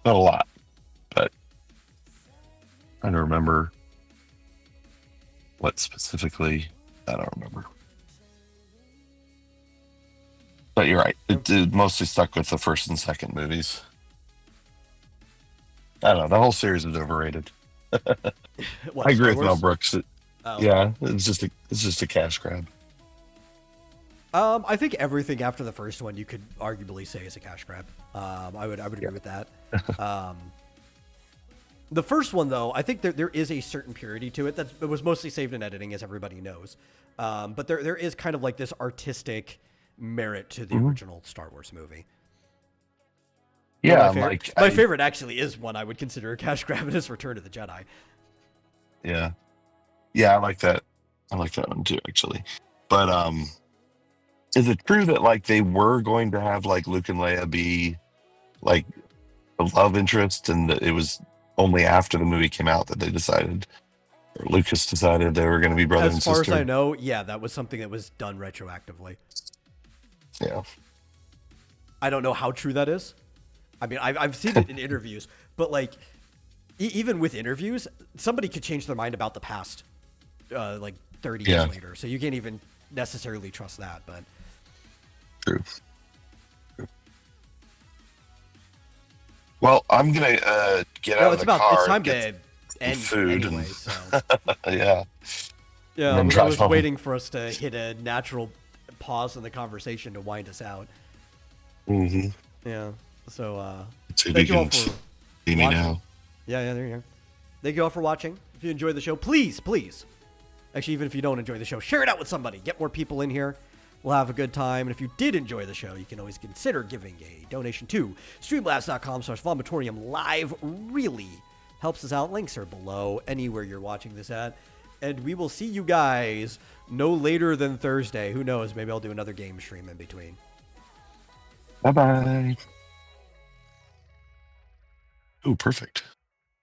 Not a lot, but I don't remember what specifically. I don't remember. But you're right. It mostly stuck with the first and second movies. I don't know. The whole series is overrated. What, I agree Star with Mel Wars? Brooks. Yeah, it's just a cash grab. I think everything after the first one you could arguably say is a cash grab. I would agree with that. The first one, though, I think there is a certain purity to it that was mostly saved in editing, as everybody knows. But there is kind of like this artistic merit to the original Star Wars movie. Yeah, my favorite actually is one I would consider a cash grab. It is Return of the Jedi. Yeah, I like that. I like that one too, actually. But is it true that like they were going to have like Luke and Leia be like a love interest, and that it was only after the movie came out that they decided, or Lucas decided they were going to be brother and sister? As far as I know, yeah, that was something that was done retroactively. Yeah. I don't know how true that is. I mean, I've seen it in interviews, but like, even with interviews, somebody could change their mind about the past, like 30 years later. So you can't even necessarily trust that. But True. Well, I'm gonna get out of the car. It's time get to end food anyway. and So yeah. yeah, then I drive was home. waiting for us to hit a natural pause in the conversation to wind us out. Mm-hmm. Yeah. So So thank you you all can for see me watching. now. Yeah, there you go. Thank you all for watching. If you enjoyed the show, please, actually, even if you don't enjoy the show, share it out with somebody. Get more people in here. We'll have a good time. And if you did enjoy the show, you can always consider giving a donation to streamlabs.com/vomitorium live. Really helps us out. Links are below anywhere you're watching this at. And we will see you guys no later than Thursday. Who knows? Maybe I'll do another game stream in between. Bye-bye. Oh, perfect.